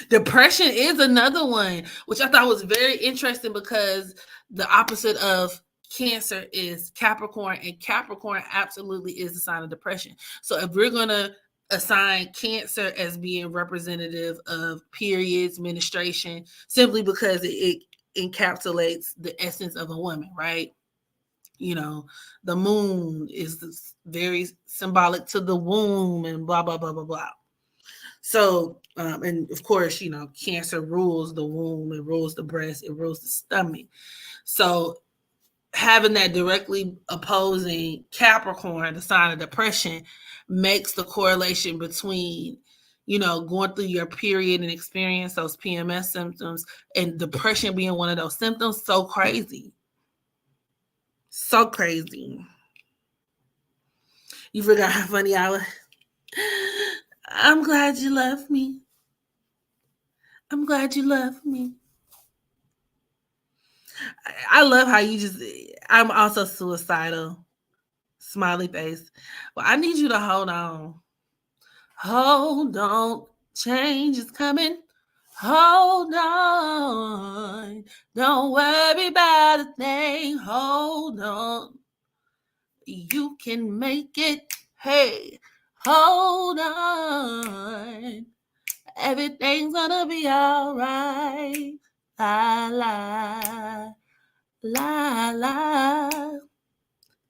Depression is another one, which I thought was very interesting because the opposite of Cancer is Capricorn, and Capricorn absolutely is the sign of depression. So if we're going to assign Cancer as being representative of periods, menstruation, simply because it encapsulates the essence of a woman, right? The moon is very symbolic to the womb and blah, blah, blah, blah, blah. So, and of course, Cancer rules the womb, it rules the breast, it rules the stomach. So having that directly opposing Capricorn, the sign of depression, makes the correlation between, going through your period and experience those PMS symptoms and depression being one of those symptoms so crazy. So crazy. You forgot how funny I was. I'm glad you love me. I'm glad you love me. I love how I'm also suicidal. Smiley face. Well, I need you to hold on. Hold on. Change is coming. Hold on. Don't worry about a thing. Hold on. You can make it. Hey, hold on. Everything's gonna be all right. La, la, la, la,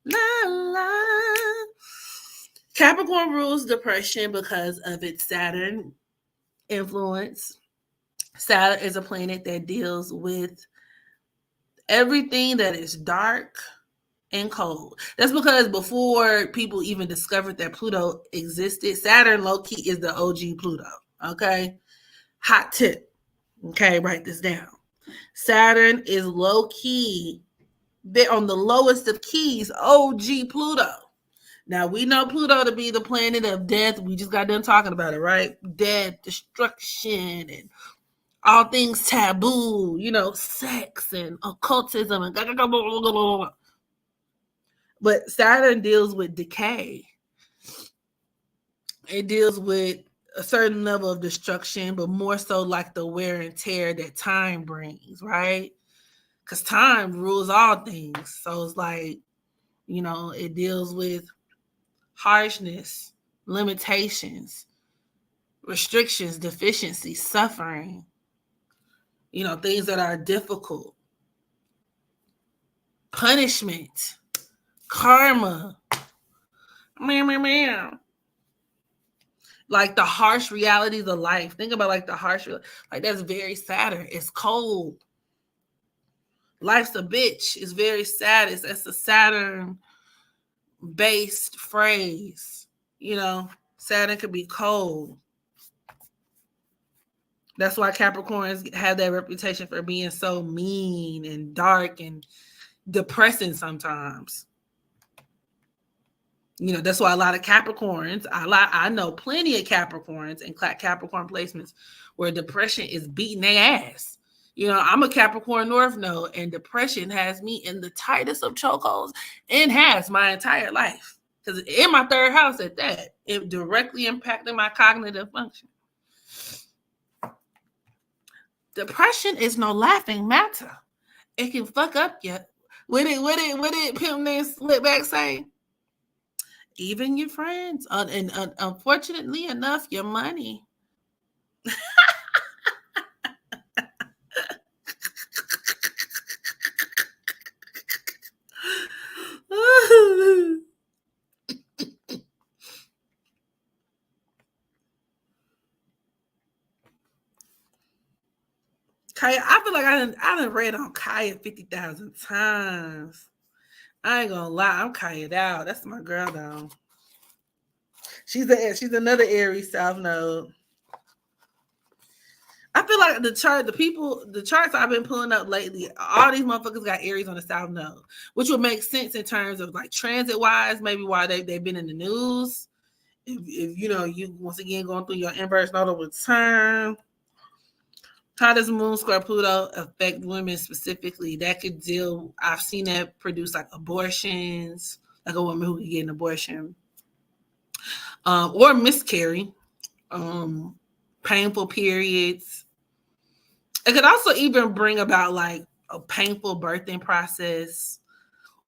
la, la. Capricorn rules depression because of its Saturn influence. Saturn is a planet that deals with everything that is dark and cold. That's because before people even discovered that Pluto existed, Saturn low-key is the OG Pluto. Okay? Hot tip. Okay, write this down. Saturn is low-key, they're on the lowest of keys, OG Pluto. Now, we know Pluto to be the planet of death. We just got done talking about it, right? Death, destruction, and all things taboo, sex and occultism and blah, blah, blah, blah, blah. But Saturn deals with decay. It deals with a certain level of destruction, but more so like the wear and tear that time brings, right? Because time rules all things. So it's like, it deals with harshness, limitations, restrictions, deficiency, suffering, things that are difficult, punishment, karma, like the harsh realities of life. Think about like the harsh, like that's very Saturn. It's cold. Life's a bitch. It's very sad. That's a Saturn based phrase. Saturn could be cold. That's why Capricorns have that reputation for being so mean and dark and depressing sometimes. That's why a lot of Capricorns, I know plenty of Capricorns and Capricorn placements where depression is beating their ass. I'm a Capricorn North Node, and depression has me in the tightest of chokeholds and has my entire life. Because in my third house at that, it directly impacted my cognitive function. Depression is no laughing matter. It can fuck up you. What did Pimp Name Slipback say? Even your friends, and unfortunately enough, your money. Kaya, I feel like I done read on Kaya 50,000 times. I ain't gonna lie, I'm Kaya'd out. That's my girl though. She's another Aries South Node. I feel like the charts I've been pulling up lately, all these motherfuckers got Aries on the South Node, which would make sense in terms of like transit wise, maybe why they've been in the news. If you once again going through your inverse nodal return. How does Moon square Pluto affect women specifically? That could deal. I've seen that produce like abortions, like a woman who could get an abortion, or miscarry, painful periods. It could also even bring about like a painful birthing process,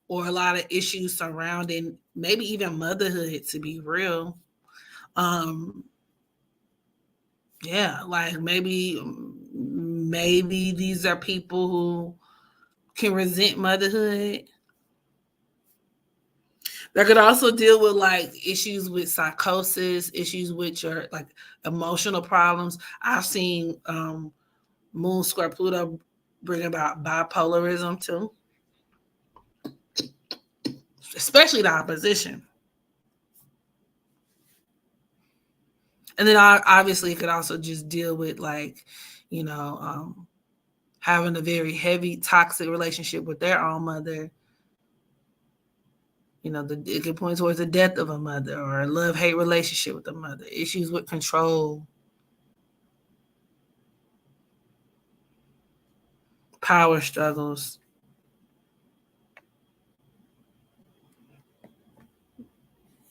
or a lot of issues surrounding maybe even motherhood. To be real, yeah, like maybe these are people who can resent motherhood. They could also deal with like issues with psychosis, issues with your like emotional problems. I've seen Moon square Pluto bring about bipolarism too, especially the opposition. And then obviously it could also just deal with like, having a very heavy toxic relationship with their own mother. It can point towards the death of a mother, or a love-hate relationship with a mother, issues with control, power struggles.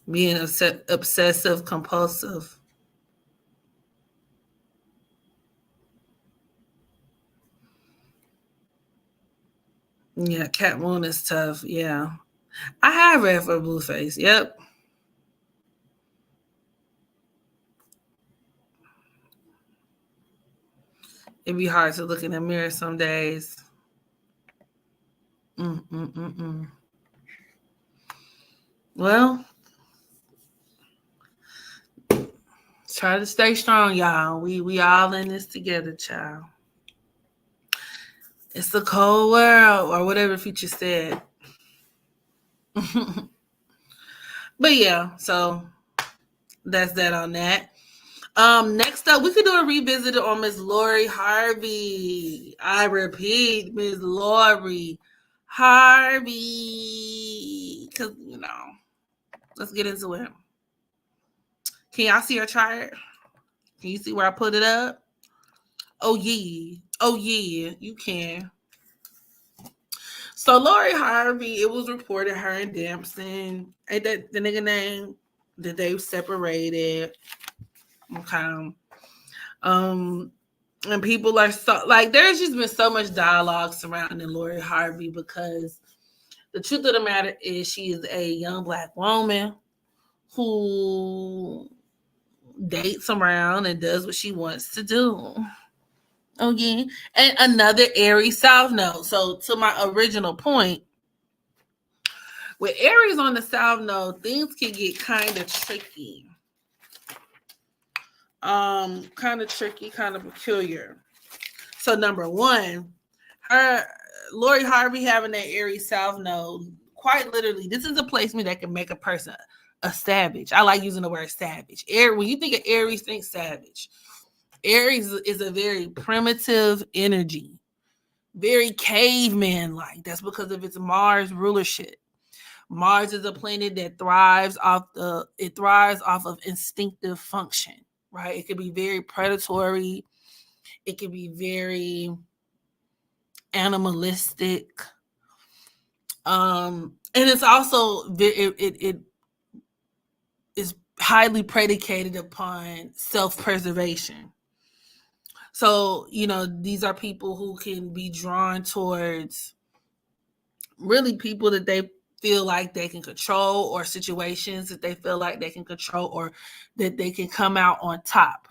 Being obsessive, compulsive. Yeah, Cat Moon is tough. Yeah. I have read for Blueface. Yep. It'd be hard to look in the mirror some days. Well, try to stay strong, y'all. We all in this together, child. It's a cold world, or whatever Future said. But yeah, so that's that on that. Next up, we could do a revisit on Miss Lori Harvey. I repeat, Miss Lori Harvey. Because, let's get into it. Can y'all see her chart? Can you see where I put it up? Oh, yeah. Oh, yeah, you can. So Lori Harvey, it was reported her and Damson, ain't that the nigga name, that they separated. Okay. And people are so like, there's just been so much dialogue surrounding Lori Harvey because the truth of the matter is she is a young Black woman who dates around and does what she wants to do. Okay. And another Aries South Node. So to my original point, with Aries on the South Node, things can get kind of tricky. Kind of tricky, kind of peculiar. So number one, her Lori Harvey having that Aries South Node, quite literally, this is a placement that can make a person a savage. I like using the word savage. When you think of Aries, think savage. Aries is a very primitive energy, very caveman-like. That's because of its Mars rulership. Mars is a planet that thrives off of instinctive function, right? It can be very predatory. It can be very animalistic. And it's also it is highly predicated upon self-preservation. So, these are people who can be drawn towards really people that they feel like they can control, or situations that they feel like they can control, or that they can come out on top.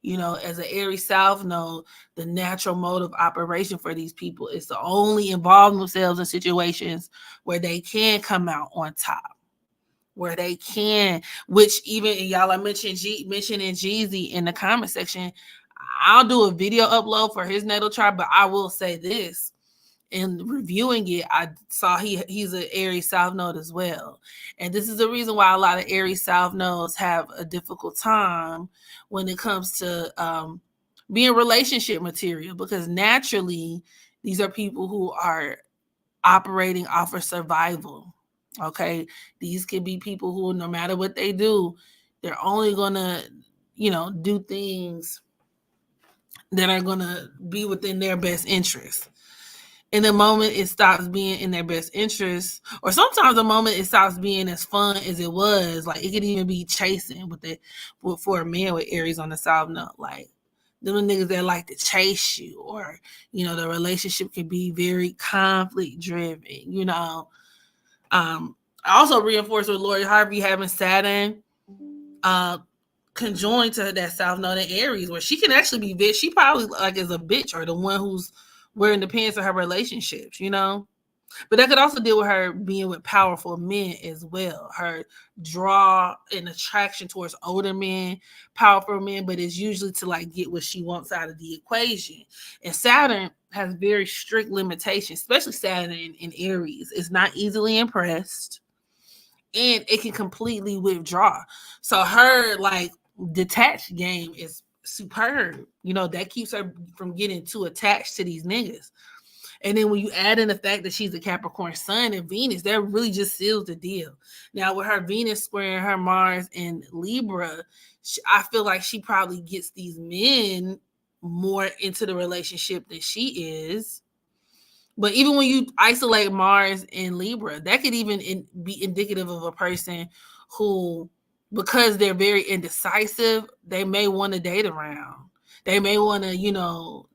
As an Aries South Node, the natural mode of operation for these people is to only involve themselves in situations where they can come out on top, where they can, which even y'all are mentioning Jeezy in the comment section. I'll do a video upload for his natal chart, but I will say this. In reviewing it, I saw he's an Aries South Node as well. And this is the reason why a lot of Aries South Nodes have a difficult time when it comes to being relationship material, because naturally, these are people who are operating off of survival. Okay. These could be people who, no matter what they do, they're only going to, do things that are going to be within their best interest. And the moment it stops being in their best interest, or sometimes the moment it stops being as fun as it was, like it could even be chasing for a man with Aries on the South Node, like them niggas that like to chase you, or the relationship can be very conflict driven. I also reinforce with Lori Harvey having Saturn conjoined to that South Node in Aries, where she can actually be she probably like is a bitch, or the one who's wearing the pants of her relationships, But that could also deal with her being with powerful men as well. Her draw and attraction towards older men, powerful men, but it's usually to like get what she wants out of the equation. And Saturn has very strict limitations, especially Saturn in Aries. It's not easily impressed, and it can completely withdraw. So her like detached game is superb. That keeps her from getting too attached to these niggas. And then when you add in the fact that she's a Capricorn Sun and Venus, that really just seals the deal. Now, with her Venus squaring her Mars and Libra, I feel like she probably gets these men more into the relationship than she is. But even when you isolate Mars and Libra, that could even be indicative of a person who, because they're very indecisive, they may want to date around. They may want to,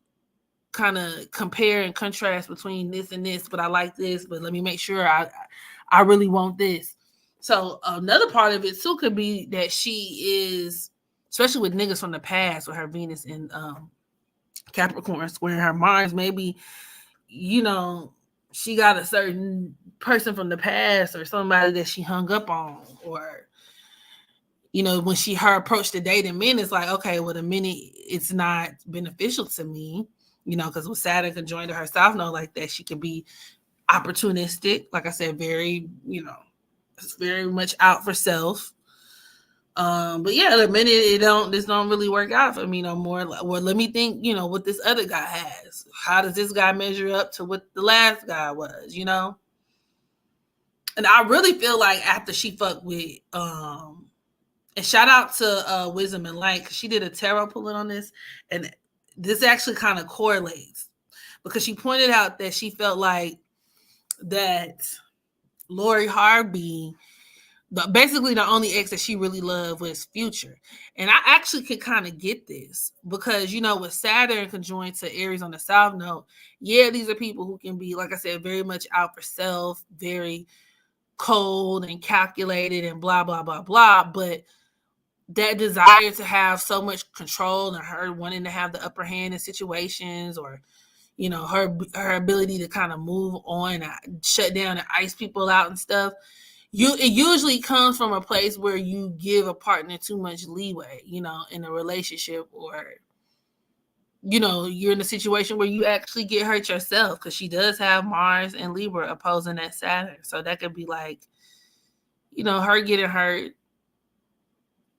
kind of compare and contrast between this and this, but I like this, but let me make sure I really want this. So another part of it too could be that she is, especially with niggas from the past, with her Venus in Capricorn squaring her Mars, maybe, she got a certain person from the past or somebody that she hung up on, or when her approach to dating men, it's like, okay, well, the minute it's not beneficial to me, because with Saturn conjoined to her South Node like that, she can be opportunistic. Like I said, very, it's very much out for self. But yeah, the minute this don't really work out for me no more. Well, let me think, what this other guy has. How does this guy measure up to what the last guy was, And I really feel like after she fucked with, and shout out to Wisdom and Light, because she did a tarot pulling on this, and this actually kind of correlates, because she pointed out that she felt like that Lori Harvey, basically the only ex that she really loved was Future. And I actually could kind of get this because, with Saturn conjoined to Aries on the South Node, yeah, these are people who can be, like I said, very much out for self, very cold and calculated and blah, blah, blah, blah. But that desire to have so much control and her wanting to have the upper hand in situations, or her ability to kind of move on and shut down and ice people out and stuff, it usually comes from a place where you give a partner too much leeway, in a relationship, or you're in a situation where you actually get hurt yourself, because she does have Mars and Libra opposing that Saturn. So that could be like, her getting hurt,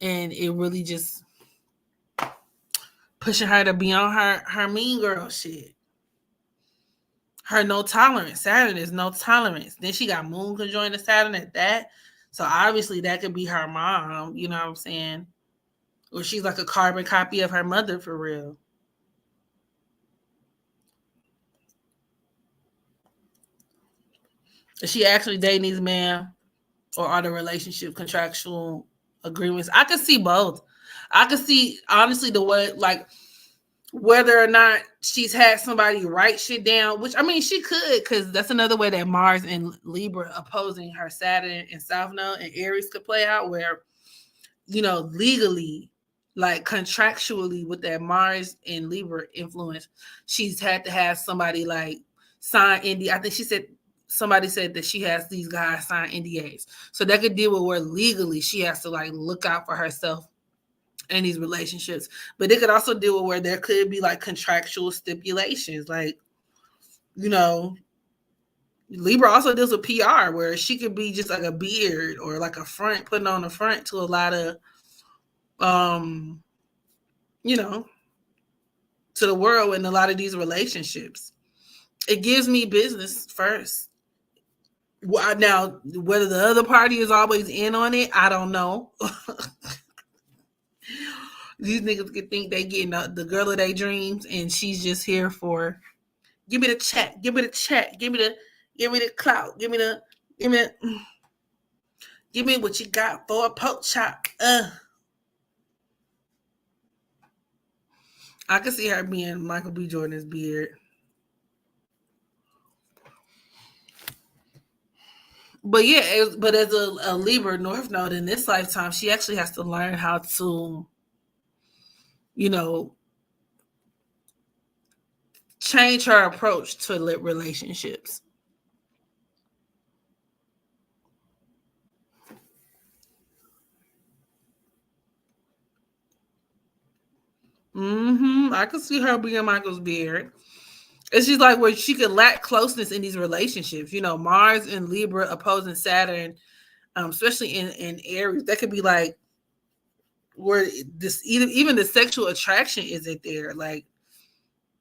and it really just pushing her to be on her mean girl shit. Her no tolerance. Saturn is no tolerance. Then she got Moon conjoined to Saturn at that. So obviously that could be her mom, you know what I'm saying? Or she's like a carbon copy of her mother for real. Is she actually dating these men, or are the relationship contractual agreements? I could see both. I could see, honestly, the way, like, whether or not she's had somebody write shit down, which, I mean, she could, because that's another way that Mars and Libra opposing her Saturn and South Node and Aries could play out, where, legally, like contractually, with that Mars and Libra influence, she's had to have somebody like sign NDA. I think somebody said that she has these guys sign NDAs. So that could deal with where legally she has to like look out for herself in these relationships. But it could also deal with where there could be like contractual stipulations. Like, Libra also deals with PR, where she could be just like a beard or like a front, putting on a front to a lot of, to the world in a lot of these relationships. It gives me business first. Now, whether the other party is always in on it, I don't know. These niggas could think they getting the girl of their dreams, and she's just here for, give me the check, give me the check, give me the clout, give me what you got for a pork chop. I could see her being Michael B. Jordan's beard. But yeah, but as a Libra North Node in this lifetime, she actually has to learn how to, change her approach to relationships. I could see her being Michael's beard. It's just like where she could lack closeness in these relationships. Mars and Libra opposing Saturn, especially in Aries, that could be like where this even the sexual attraction isn't there. Like,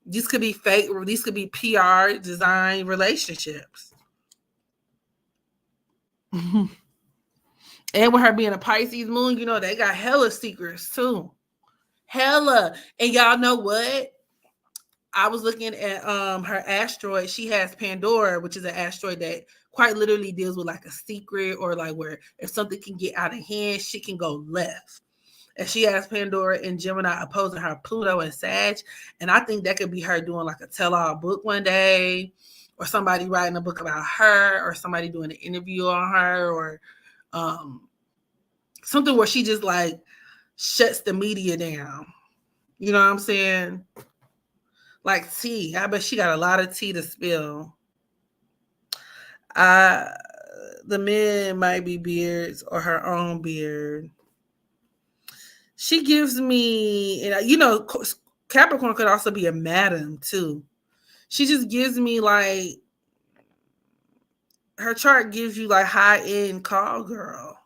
these could be fake, or these could be PR design relationships. And with her being a Pisces moon, they got hella secrets too. Hella. And y'all know what? I was looking at her asteroid. She has Pandora, which is an asteroid that quite literally deals with like a secret, or like where if something can get out of hand, she can go left. And she has Pandora in Gemini opposing her Pluto and Sag. And I think that could be her doing like a tell-all book one day, or somebody writing a book about her, or somebody doing an interview on her, or something where she just like shuts the media down. You know what I'm saying? Like tea. I bet she got a lot of tea to spill. The men might be beards or her own beard. She gives me, and Capricorn could also be a madam too. She just gives me like, her chart gives you like high end call girl.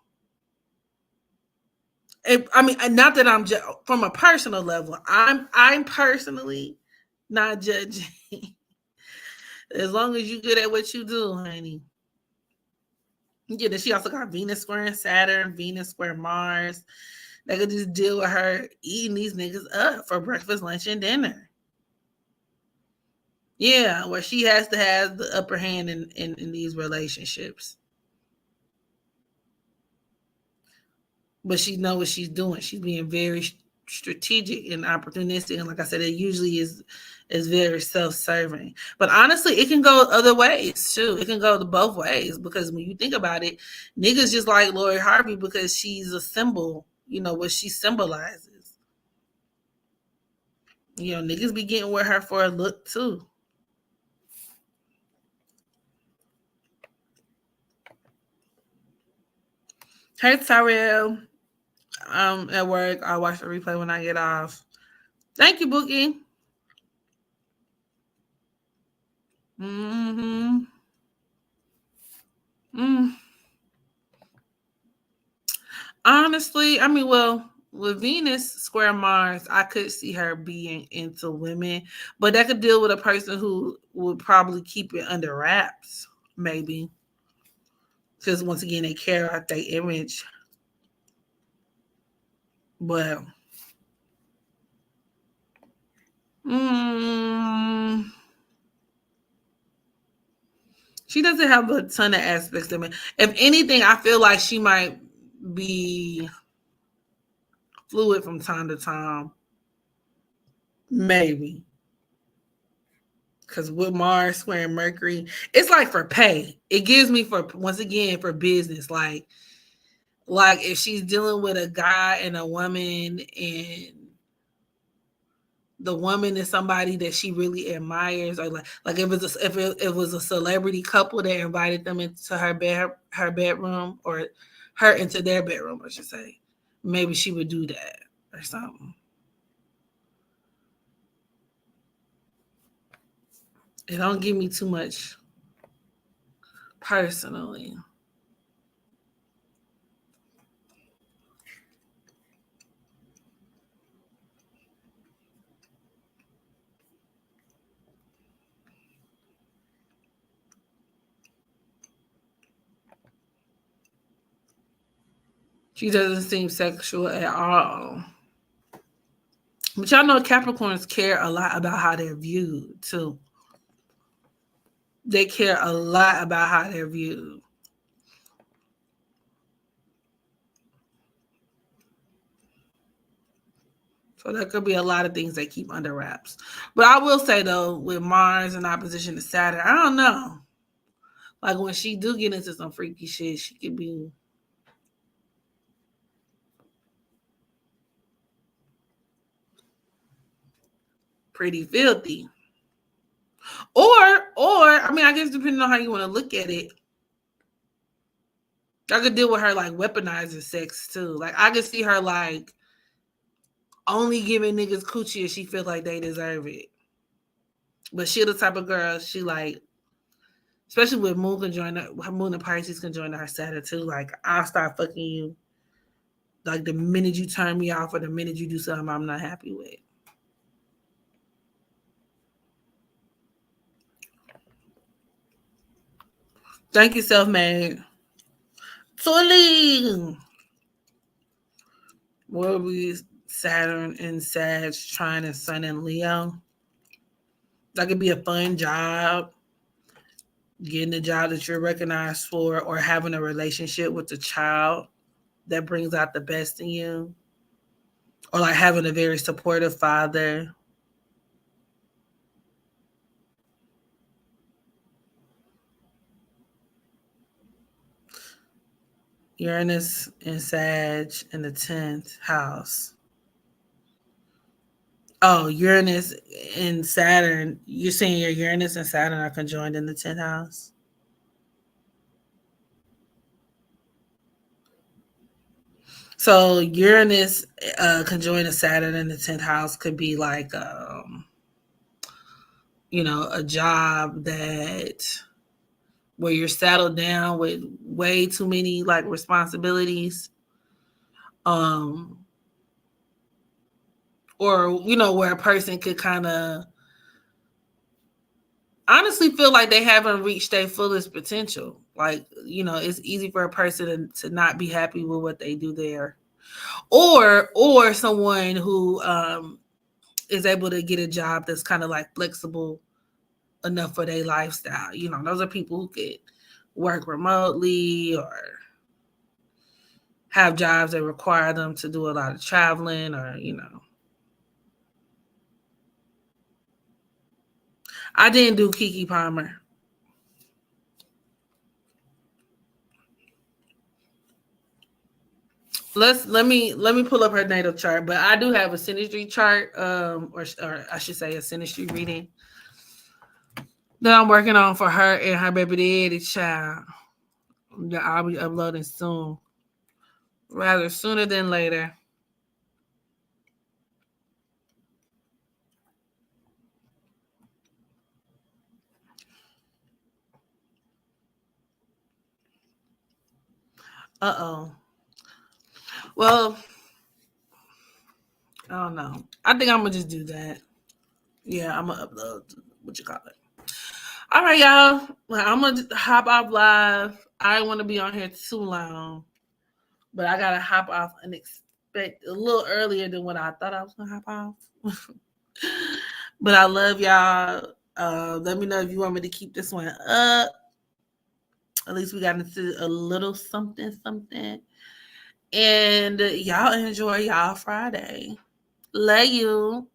I mean, not that I'm from a personal level. I'm personally not judging. As long as you good at what you do, honey. Yeah, she also got Venus square Saturn, Venus square Mars. They could just deal with her eating these niggas up for breakfast, lunch, and dinner. Yeah, where she has to have the upper hand in these relationships. but she knows what she's doing. She's being very strategic and opportunistic, and like I said, it usually is very self-serving. But honestly, it can go other ways too. It can go to both ways, because when you think about it, niggas just like Lori Harvey because she's a symbol. You know what she symbolizes. You know, niggas be getting with her for a look too. Hey Tyrell, I'm at work. I'll watch the replay when I get off. Thank you, Bookie. Mm-hmm. Mm. Honestly, I mean, well, with Venus square Mars, I could see her being into women, but that could deal with a person who would probably keep it under wraps, maybe, because once again, they care about their image. But mm, she doesn't have a ton of aspects of it. If anything, I feel like she might be fluid from time to time, maybe. Because with Mars squaring Mercury, it's like for pay. It gives me for, once again, for business. Like if she's dealing with a guy and a woman, and the woman is somebody that she really admires, or like if it was a celebrity couple that invited them into her bedroom, or her into their bedroom, I should say, maybe she would do that or something. It don't give me too much personally. She doesn't seem sexual at all. But y'all know Capricorns care a lot about how they're viewed too. They care a lot about how they're viewed. So there could be a lot of things they keep under wraps. But I will say though, with Mars in opposition to Saturn, I don't know. Like when she do get into some freaky shit, she could be pretty filthy. Or I mean, I guess depending on how you want to look at it, I could deal with her like weaponizing sex too. Like I could see her like only giving niggas coochie if she feels like they deserve it. But she the type of girl, she like, especially with Moon conjoined, her Moon and Pisces conjoined her Saturn too. Like I'll start fucking you like the minute you turn me off, or the minute you do something I'm not happy with. Thank you, self-made. Tully. What we Saturn and Sag trying to Sun and Leo. That could be a fun job. Getting a job that you're recognized for, or having a relationship with the child that brings out the best in you, or like having a very supportive father. Uranus and Sag in the 10th house. Oh, Uranus and Saturn. You're saying your Uranus and Saturn are conjoined in the 10th house? So Uranus conjoined a Saturn in the 10th house could be like, a job that where you're settled down with way too many like responsibilities, um, or where a person could kind of honestly feel like they haven't reached their fullest potential. Like, it's easy for a person to not be happy with what they do there. Or someone who is able to get a job that's kind of like flexible enough for their lifestyle. Those are people who could work remotely or have jobs that require them to do a lot of traveling or, I didn't do Keke Palmer. Let me pull up her natal chart, but I do have a Synastry chart, or I should say a Synastry reading that I'm working on for her and her baby daddy child. That I'll be uploading soon, rather sooner than later. Uh-oh. Well, I don't know. I think I'm gonna just do that. Yeah, I'm gonna upload what you call it. All right, y'all. Well, I'm gonna hop off live. I don't want to be on here too long, but I gotta hop off and expect a little earlier than what I thought I was gonna hop off. But I love y'all. Let me know if you want me to keep this one up. At least we got into a little something, something. And y'all enjoy y'all Friday. Love you.